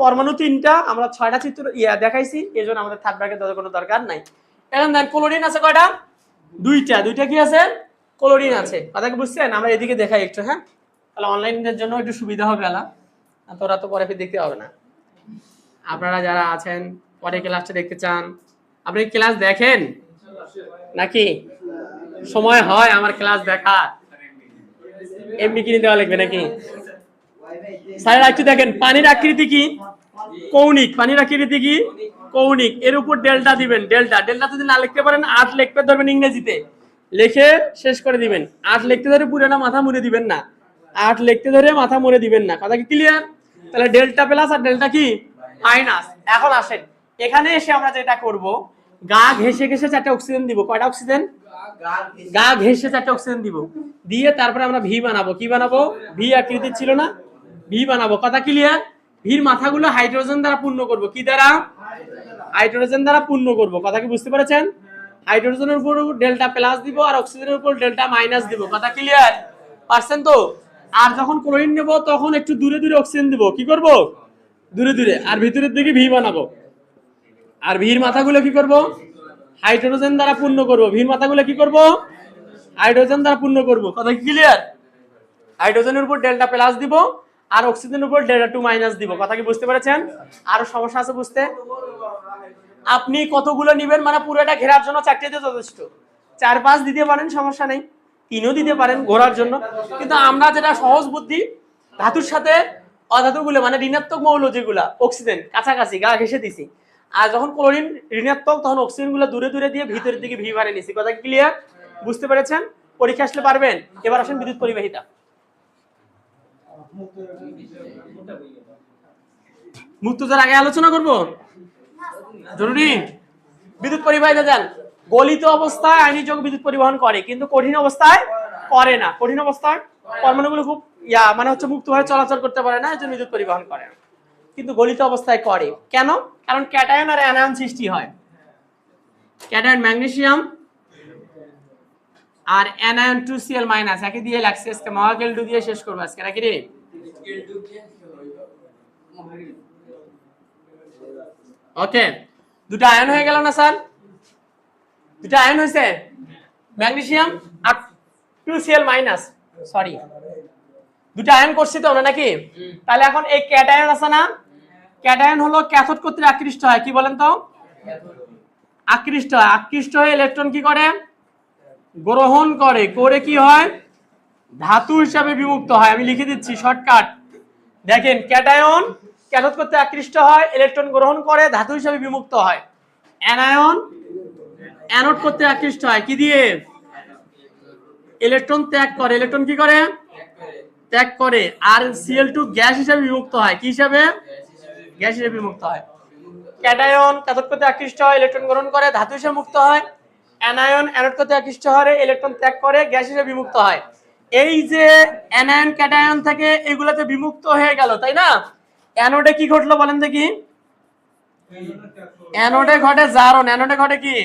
পরমাণু 3টা, আমরা 6টা চিত্র দেখাইছি, এজন্য আমাদের থার্ড ব্র্যাকেট দেওয়ার কোনো দরকার নাই। এখন দেন ক্লোরিন আছে কয়টা, 2টা, 2টা কি আছে, ক্লোরিন আছে, কথা কি বুঝছেন? আমরা এদিকে দেখাই একটু, হ্যাঁ, তাহলে অনলাইনের জন্য একটু সুবিধা হবে, আলা তোরা তো পরে ফির দেখতে হবে না। আপনারা যারা আছেন পরে ক্লাসটা দেখতে চান, আপনি ক্লাস দেখেন নাকি? সময় হয় আমার ক্লাস দেখা, এমনি কিনে দেওয়া লাগবে নাকি? স্যার একটু দেখেন, পানির আকৃতি কি, কৌণিক। পানির আকৃতি কি, কৌণিক। এর উপর ডেল্টা দিবেন, ডেল্টা। ডেল্টা যদি না লিখতে পারেন 8 লিখতে ধরবেন ইংরেজিতে, লিখে শেষ করে দিবেন। 8 লিখতে ধরে পুরোটা মাথা মুড়ে দিবেন না, 8 লিখতে ধরে মাথা মুড়ে দিবেন না, কথা কি ক্লিয়ার? তাহলে ডেল্টা প্লাস আর ডেল্টা কি মাইনাস। এখন আসেন এখানে এসে আমরা যেটা করব, গা ঘেঁষে ঘেঁষে 4টা অক্সিজেন দিব। কয়টা অক্সিজেন, গা ঘেঁষে 4টা অক্সিজেন দিব, দিয়ে তারপরে আমরা ভি বানাবো। কি বানাবো, ভি আকৃতির ছিল না, ভি বানাবো, কথা ক্লিয়ার? ভির মাথাগুলো হাইড্রোজেন দ্বারা পূর্ণ করব, কি দ্বারা, হাইড্রোজেন দ্বারা পূর্ণ করব, কথা কি বুঝতে পেরেছেন? হাইড্রোজেনের উপর ডেল্টা প্লাস দিব আর অক্সিজেনের উপর ডেল্টা মাইনাস দিব, কথা ক্লিয়ার পারছেন তো? আর যখন ক্লোরিন নেব তখন একটু দূরে দূরে অক্সিজেন দিব, কি করব, দূরে দূরে, আর ভিতরের দিকে ভি বানাবো। আর ভির মাথাগুলো কি করব, হাইড্রোজেন দ্বারা পূর্ণ করব। ভির মাথাগুলো কি করব, হাইড্রোজেন দ্বারা পূর্ণ করব, কথা কি ক্লিয়ার? হাইড্রোজেনের উপর ডেল্টা প্লাস দিব আর অক্সিজেনের উপর ডেল্টা 2 মাইনাস দিব, কথা কি বুঝতে পেরেছেন? আরো সমস্যা আছে বুঝতে? আপনি কতগুলো নেবেন মানে পুরোটা ঘেরার জন্য 4টে দিয়ে যথেষ্ট, 4-5 দিতে পারেন, সমস্যা নেই, 3ও দিতে পারেন ঘোরার জন্য। কিন্তু আমরা যেটা সহজ বুদ্ধি, ধাতুর সাথে অধাতুগুলো মানে ঋণাত্মক মৌল যেগুলা, অক্সিজেন কাছাকাছি গা ঘেঁষে দিছি, আর যখন ক্লোরিন ঋণাত্মক তখন অক্সিজেন গুলো দূরে দূরে দিয়ে ভিতরের দিকে ভি বানিয়ে নিছি, কথা ক্লিয়ার বুঝতে পেরেছেন? পরীক্ষা আসলে পারবেন। এবার আসেন বিদ্যুৎ পরিবাহিতা। মুক্ততার আগে আলোচনা করব, জরুরি। বিদ্যুৎ পরিবাহিতা যান, গলিত অবস্থায় আয়নিক বিদ্যুৎ পরিবহন করে, কিন্তু কঠিন অবস্থায় করে না। কঠিন অবস্থায় পরমাণুগুলো খুব মানে হচ্ছে মুক্তভাবে চলাচল করতে পারে না, এজন্য বিদ্যুৎ পরিবহন করে না। কিন্তু গলিত অবস্থায় করে, কেন? কারণ ক্যাটায়ন আর অ্যানায়ন সৃষ্টি হয়। ক্যাটায়ন ম্যাগনেসিয়াম আর অ্যানায়ন 2Cl- একে দিয়ে লাগছে, আজকে মহাকেল 2 দিয়ে শেষ করব আজকে নাকি রে? ওকে, দুটো আয়ন হয়ে গেল না স্যার? দুটো আয়ন হয়েছে, ম্যাগনেসিয়াম আর 2Cl-, সরি, দুটো আয়ন করছি তো আমরা নাকি? তাহলে এখন এই ক্যাটায়ন আছে না, ক্যাটায়ন হলো ক্যাথোড কর্তৃক আকৃষ্ট হয়, কি বলেন তো, আকৃষ্ট হয়। আকৃষ্ট হয়ে ইলেকট্রন কি করে, গ্রহণ করে, করে কি হয়, ধাতু হিসাবে বিমুক্ত হয়। আমি লিখে দিচ্ছি শর্টকাট, দেখেন, ক্যাটায়ন ক্যাথোড কর্তৃক আকৃষ্ট হয়, ইলেকট্রন গ্রহণ করে, ধাতু হিসাবে বিমুক্ত হয়। অ্যানায়ন অ্যানোড কর্তৃক আকৃষ্ট হয়, কি দিয়ে, ইলেকট্রন ত্যাগ করে, ইলেকট্রন কি করে? ত্যাগ করে। আর Cl2 গ্যাস হিসেবে বিমুক্ত হয়, কি হিসেবে? গ্যাস হিসেবে বিমুক্ত হয়। ক্যাটায়ন ক্যাথোড করতে আকৃষ্ট হয়, ইলেকট্রন গ্রহণ করে, ধাতু হিসেবে মুক্ত হয়। অ্যানায়ন অ্যানোড করতে আকৃষ্ট হয়, ইলেকট্রন ত্যাগ করে, গ্যাস হিসেবে বিমুক্ত হয়। এই যে অ্যানায়ন ক্যাটায়ন থেকে এগুলাতে বিমুক্ত হয়ে গেল, তাই না? অ্যানোডে কি ঘটলো বলেন দেখি? অ্যানোডে ঘটে জারণ, অ্যানোডে ঘটে কি?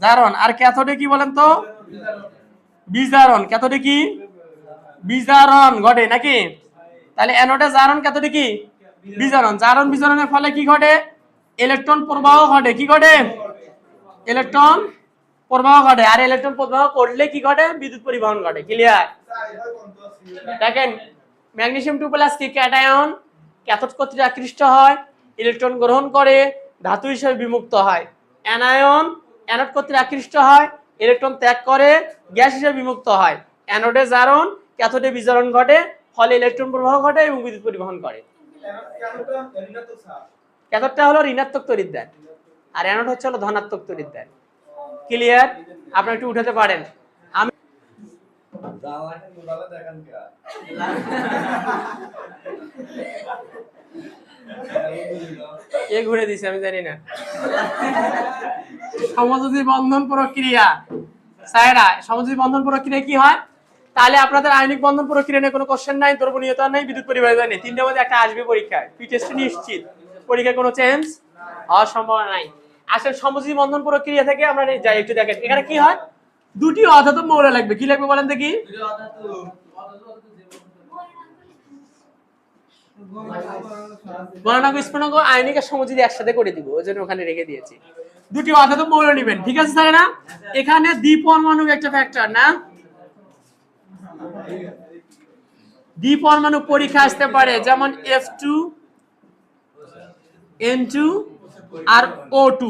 জারণ। আর ক্যাথোডে কি বলেন তো? বিজারণ। ক্যাথোডে কি? বিজারণ ঘটে নাকি? তাহলে অ্যানোডে জারণ, ক্যাথোডে কি? বিজারণ। জারণ বিজারণের ফলে কি ঘটে? ইলেকট্রন প্রবাহ ঘটে। কি ঘটে? ইলেকট্রন প্রবাহ ঘটে। আর ইলেকট্রন প্রবাহ করলে কি ঘটে? বিদ্যুৎ পরিবহন ঘটে। ক্লিয়ার? দেখেন, ম্যাগনেসিয়াম 2+ কি ক্যাটায়ন, ক্যাথোড কর্তৃক আকৃষ্ট হয়, ইলেকট্রন গ্রহণ করে, ধাতু হিসেবে বিমুক্ত হয়। অ্যানায়ন অ্যানোড কর্তৃক আকৃষ্ট হয়, ইলেকট্রন ত্যাগ করে, গ্যাস হিসেবে বিমুক্ত হয়। অ্যানোডে জারণ, ক্যাথোডে বিজারণ ঘটে, ফলে ইলেকট্রন প্রবাহ ঘটে এবং বিদ্যুৎ পরিবহন করে। ক্যাথোডটা হলো ঋণাত্মক তড়িৎদ্বার আর অ্যানোড হচ্ছে হলো ধনাত্মক তড়িৎদ্বার। ক্লিয়ার? আপনারা একটু উঠাতে পারেন। আমি কে ঘুরে দিছে আমি জানি না। সমযোজী বন্ধন প্রক্রিয়া, স্যারা সমযোজী বন্ধন প্রক্রিয়া কি হয়? তাহলে আপনাদের আয়নিক বন্ধন প্রক্রিয়া নিয়ে কোনো কোশ্চেন নাই, দ্রবণীয়তা নেই, বিদ্যুৎ পরিবাহিতা নেই। তিনটার মধ্যে একটা আসবে পরীক্ষায়। পি টেস্ট নিশ্চিত, পরীক্ষায় কোনো চেঞ্জ হওয়ার সম্ভাবনা নাই। আসলে সমযোজী বন্ধন প্রক্রিয়া থেকে আমরা যাই, একটু দেখেন এখানে কি হয়। দুটি অধাতব মৌল লাগবে। কি লাগবে বলেন দেখি? গণনাঙ্ক স্ফুটনাঙ্ক আয়নিক আর সমযোজী একসাথে করে দিব, ওই জন্য ওখানে রেখে দিয়েছি। দুটি অধাতব মৌল নেবেন, ঠিক আছে স্যার? না এখানে দ্বিপরমাণু একটা ফ্যাক্টর না, দ্বিপরমাণু পরীক্ষা আসতে পারে, যেমন F2 N2 আর O2,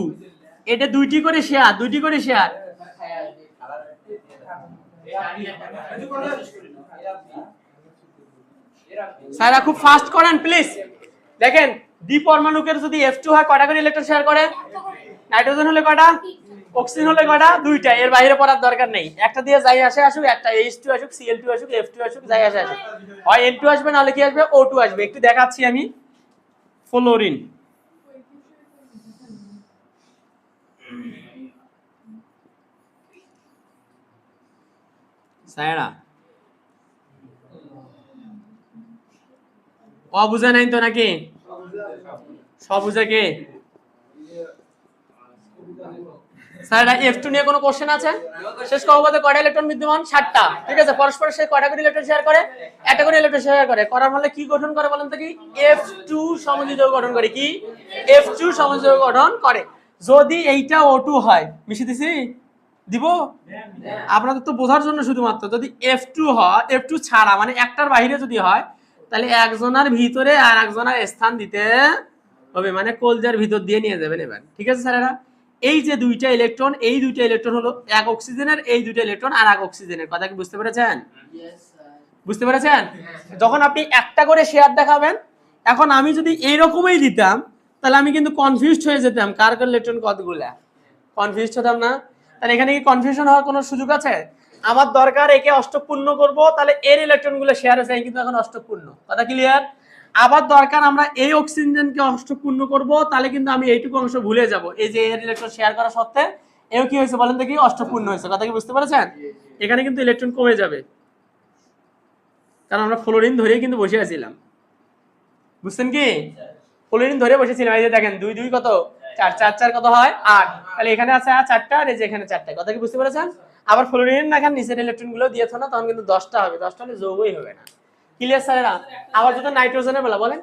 এটা দুইটি করে শেয়ার, দুইটি করে শেয়ার। স্যারা খুব ফাস্ট করেন প্লিজ। দেখেন, দ্বিপরমাণুকে যদি F2 হয় কয়টা করে ইলেকট্রন শেয়ার করে? নাইট্রোজেন হলে কয়টা? অক্সিজেন হলে কয়টা? দুইটা। এর বাইরে পড়ার দরকার নেই। একটা দিয়ে যাই আসে আসুক, একটা H2 আসুক, Cl2 আসুক, F2 আসুক, যাই আসে আসুক, হয় N2 আসবে নাহলে কি আসবে? O2 আসবে। একটু দেখাচ্ছি আমি। ফ্লোরিন, স্যারা অবুঝা নাই তো নাকি? সবুজে কে? স্যার F2 নিয়ে কোনো কোশ্চেন আছে? শেষ কক্ষপথে কয়টা ইলেকট্রন বিদ্যমান? 7টা। ঠিক আছে, পরস্পর সে কয়টা করে ইলেকট্রন শেয়ার করে? একটা করে ইলেকট্রন শেয়ার করে। করার ফলে কি গঠন করে বলেন তো? কি F2 সমযোজী যৌগ গঠন করে। কি F2 সমযোজী যৌগ গঠন করে। যদি এইটা O2 হয়, মিশিয়ে দিছি দিব আপনাদের তো বোঝার জন্য শুধুমাত্র, যদি F2 হয়, F2 ছাড়া মানে একটার বাইরে যদি হয়, তাহলে একজনের ভিতরে আর একজনের স্থান দিতে হবে, মানে কলজার ভিতর দিয়ে নিয়ে যাবেন এবার। ঠিক আছে স্যারেরা? এই যে দুইটা ইলেকট্রন, এই দুইটা ইলেকট্রন হলো এক অক্সিজেনের, এই দুইটা ইলেকট্রন আর এক অক্সিজেনের। কথা কি বুঝতে পেরেছেন? বুঝতে পেরেছেন? যখন আপনি একটা করে শেয়ার দেখাবেন, এখন আমি যদি এইরকমই দিতাম তাহলে আমি কিন্তু কনফিউজড হয়ে যেতাম, কার কার ইলেকট্রন কতগুলা, কনফিউজড হতাম না? তাহলে এখানে কি কনফিউশন হওয়ার কোনো সুযোগ আছে? আমার দরকার একে অষ্টকপূর্ণ করব, তাহলে এর ইলেকট্রন গুলো শেয়ার আছে, কিন্তু এখন অষ্টকপূর্ণ। কথা ক্লিয়ার? আবার দরকার আমরা এই অক্সিজেনকে অষ্টকপূর্ণ করব, তাহলে কিন্তু আমি এইটুকু অংশ ভুলে যাব। এই যে এর ইলেকট্রন শেয়ার করা সত্ত্বে এও কি হয়েছে বলেন দেখি? অষ্টকপূর্ণ হয়েছে। কথা কি বুঝতে পেরেছেন? এখানে কিন্তু ইলেকট্রন কমে যাবে, কারণ আমরা ফ্লোরিন ধরেই কিন্তু বসে আছিলাম। বুঝছেন কি? ফ্লোরিন ধরে বসেছিলাম। এই যে দেখেন 2 2 কত? 4 4 4 কত হয়? 8। তাহলে এখানে আছে 4টা আর এই যে এখানে 4টা। কথা কি বুঝতে পেরেছেন? আবার ফ্লোরিন না, এখানে নিচের ইলেকট্রন গুলো দিয়েছ না, তখন কিন্তু 10টা হবে। 10টা হলে যৌগই হবে না। ক্লিয়ার স্যারেরা? আবার যদি নাইট্রোজেনের বেলা বলেন,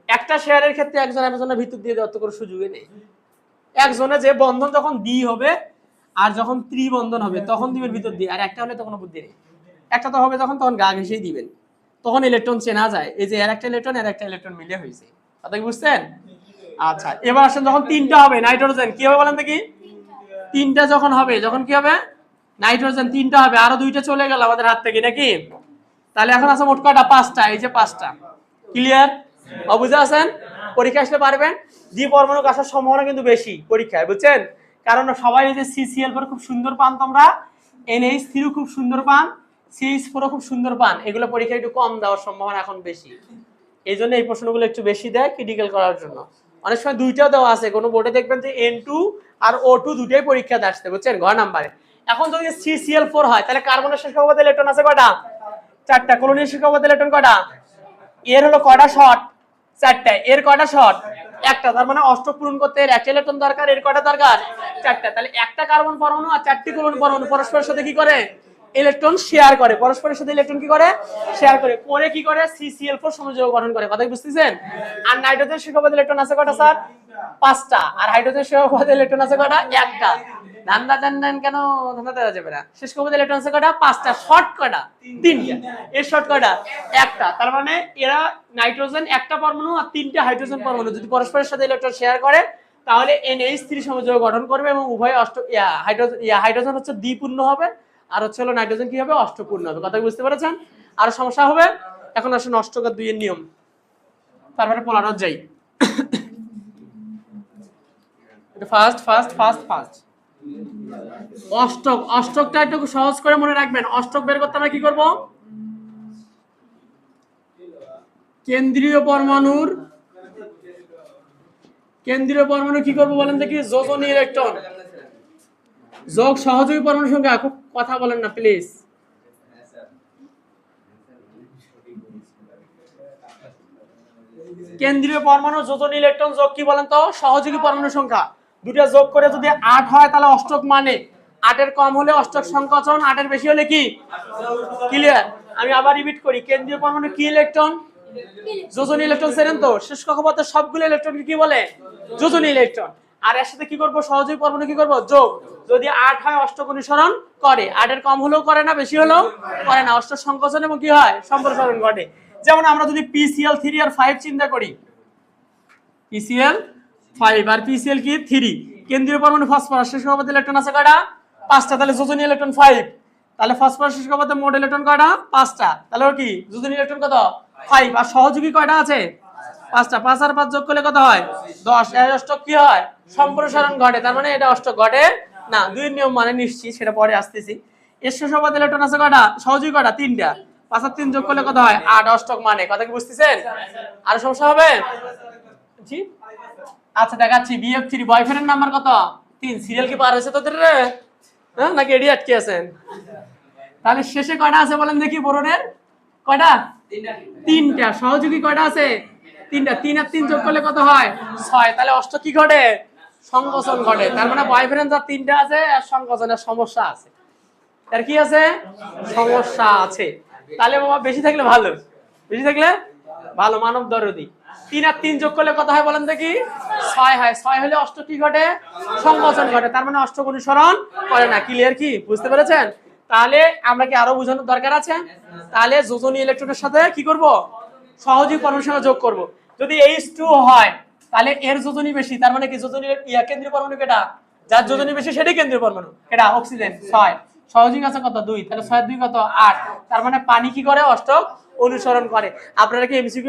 একটা শেয়ারের ক্ষেত্রে একজন আরেকজনের ভিতর দিয়ে দেওয়ার তো কোনো সুযোগই নেই। একজনে যে বন্ধন যখন দ্বি হবে আর যখন ত্রিবন্ধন হবে তখন দিবেন ভিতর দিয়ে, আর একটা হলে তো কোনো বুদ্ধি নেই। একটা তো হবে তখন গা ঘেঁষেই দিবেন, তখন ইলেকট্রন চেনা যায়। এই যে এর একটা ইলেকট্রন এর একটা ইলেকট্রন মিলে হয়েছে। কথা কি বুঝছেন? আচ্ছা, এবার আসেন যখন 3টা হবে নাইট্রোজেন, কি হবে বলেন দেখি? 3টা যখন হবে, যখন কি হবে? নাইট্রোজেন 3টা হবে, আরো 2টা চলে গেল আমাদের হাত থেকে নাকি? তাহলে এখন আছে মোট কয়টা? 5টা। এই যে 5টা। ক্লিয়ার? বুঝে আছেন? পরীক্ষা আসলে পারবেন। দ্বিপরমাণু আসার সম্ভাবনা কিন্তু বেশি পরীক্ষায়, বুঝছেন? কারণ সবাই এই যে CCl4 খুব সুন্দর পান তোমরা, NH3 খুব সুন্দর পান, CH4 খুব সুন্দর পান, এগুলো পরীক্ষায় একটু কম দেওয়ার সম্ভাবনা এখন বেশি। এই জন্য এই প্রশ্নগুলো একটু বেশি দেয় ক্রিটিক্যাল করার জন্য। অনেক সময় দুইটাও দেওয়া আছে, কোনো বোর্ডে দেখবেন যে N2 আর O2 দুটোই পরীক্ষাতে আসছে, বুঝছেন, ঘ নাম্বারে। এখন যদি CCl4 হয় তাহলে কার্বনের শেষ কক্ষপথে ইলেকট্রন আছে কয়টা? 4টা। ক্লোরিনের শেষ কক্ষপথে ইলেকট্রন কয়টা? এর হলো কয়টা শর্ট? 4টা। এর কয়টা শর্ট? একটা। তার মানে অষ্টক পূরণ করতে এর একটা ইলেকট্রন দরকার, এর কয়টা দরকার? 4টা। তাহলে একটা কার্বন পরমাণু আর 4টি ক্লোরিন পরমাণু পরস্পরের সাথে কি করে? ইলেকট্রন শেয়ার করে, পরস্পরের সাথে ইলেকট্রন কি করে? শেয়ার করে। পরে কি করে? CCl4 সমযোজী গঠন করে। কথা কি বুঝতেছেন? আর নাইট্রোজেন শেষ কক্ষপথে ইলেকট্রন আছে কয়টা স্যার? 5টা। আর হাইড্রোজেন শেষ কক্ষপথে ইলেকট্রন আছে কয়টা? একটা। ধান্দা দেন কেন? ধান্দা দেওয়া যাবে না। শেষ কক্ষপথে ইলেকট্রন আছে কয়টা? 5টা। শর্ট কয়টা? 3টা। এর শর্ট কয়টা? একটা। তার মানে এরা নাইট্রোজেন একটা পরমাণু আর 3টা হাইড্রোজেন পরমাণু যদি পরস্পরের সাথে ইলেকট্রন শেয়ার করে তাহলে NH3 সমযোজী গঠন করবে এবং উভয় হাইড্রোজেন হচ্ছে দ্বিপূর্ণ হবে আর হচ্ছে হলো নাইট্রোজেন কি হবে? অষ্টপূর্ণ হবে। কথা বুঝতে পেরেছেন? আর সমস্যা হবে? এখন আসুন অষ্টক আর 2 এর নিয়ম, তারপরে পোলারত যাই। ফার্স্ট অষ্টকটা একটু সহজ করে মনে রাখবেন। অষ্টক বের করতে আমরা কি করব? কেন্দ্রীয় পরমাণু কি করব বলেন দেখি? যোজনী ইলেকট্রন যোগ সহযোগী পরমাণু সংখ্যা। খুব কথা বলেন না প্লিজ। কেন্দ্রীয় পরমাণু যোজনী ইলেকট্রন যোগ কি বলেন তো? সহযোগী পরমাণু সংখ্যা। দুটো যোগ করে যদি 8 হয় তাহলে অষ্টক মানে। 8 এর কম হলে অষ্টক সংকোচন, 8 এর বেশি হলে কি? ক্লিয়ার? আমি আবার রিপিট করি। কেন্দ্রীয় পরমাণু কি ইলেকট্রন? যোজনী ইলেকট্রন। জানেন তো শেষ কক্ষপথের সবগুলো ইলেকট্রন কি বলে? যোজনী ইলেকট্রন। আর এর সাথে কি করব? সহযোগী পরমাণু কি করব? যোগ। যদি 8 হয় অষ্টক অনুসরণ করে, 8 এর কম হলেও করে না, বেশি হলেও করে না, অষ্টক সংকোচন এবং কি হয়? সম্প্রসারণ ঘটে। যেমন আমরা যদি PCl3 আর 5 চিন্তা করি, PCl5 আর PCl কি 3, কেন্দ্রীয় পরমাণু ফসফরাস শেষ কক্ষপথে ইলেকট্রন আছে কয়টা? 5টা। তাহলে যোজনী ইলেকট্রন 5। তাহলে ফসফরাস শেষ কক্ষপথে মোট ইলেকট্রন কয়টা? 5টা। তাহলে ওর কি যোজনী ইলেকট্রন কত? 5। আর সহযোগী কয়টা আছে? 5টা। 5 আর 5 যোগ করলে কত হয়? 10। এই অষ্টক কি হয়? সম্প্রসারণ ঘটে। তার মানে এটা অষ্টক ঘটে না। 2 এর নিয়ম মানে নিশ্চিত, সেটা পরে আসতেছি। এর শেষ কক্ষপথে ইলেকট্রন আছে কয়টা? সহযোগী কয়টা? 3টা। 5 আর 3 যোগ করলে কত হয়? 8। অষ্টক মানে। কথা কি বুঝতেছেন? আর সমস্যা হবে? জি আচ্ছা দেখাচ্ছি। BF3 বয়ফ্রেন্ডের নাম্বার কত? 3। সিরিয়াল কি পার হয়েছে তোদের রে? হ্যাঁ, নাকি এডি আটকে আছেন? তাহলে শেষে কয়টা আছে বলেন দেখি? বোরনের কয়টা? 3টা। সহযোগী কয়টা আছে? 3টা। 3 আর 3 যোগ করলে কত হয়? 6। তাহলে অষ্ট কি ঘটে? সংকোচন ঘটে। তার মানে বয়ফ্রেন্ড যার 3টা আছে আর সংকোচনের সমস্যা আছে। তার কি আছে? সমস্যা আছে। তাহলে বাবা বেশি থাকলে ভালো, বেশি থাকলে ভালো, মানব দরদি। 3 আর 3 যোগ করলে কত হয় বলেন দেখি? 6 হয়। 6 হলে অষ্ট কি ঘটে? সংকোচন ঘটে। তার মানে অষ্টক অনুসরণ করে না। ক্লিয়ার? কি বুঝতে পেরেছেন? তাহলে আমরা কি আরো বোঝানোর দরকার আছে? তাহলে যোজনী ইলেকট্রনের সাথে কি করব? সহযোগী পরমাণুর সঙ্গে যোগ করব। যদি H2 হয় তাহলে এর যোজনী বেশি। তার মানে কি যোজনী কেন্দ্রীয় পরমাণু কেটা? যার যোজনী বেশি সেটাই কেন্দ্রীয় পরমাণু। কেটা? অক্সিজেন। 6। সহযোগী আছে কত? 2। তাহলে 6 আর 2 কত? 8। তার মানে পানি কি করে? অষ্টক অনুসরণ করে। আপনারা কি MCQ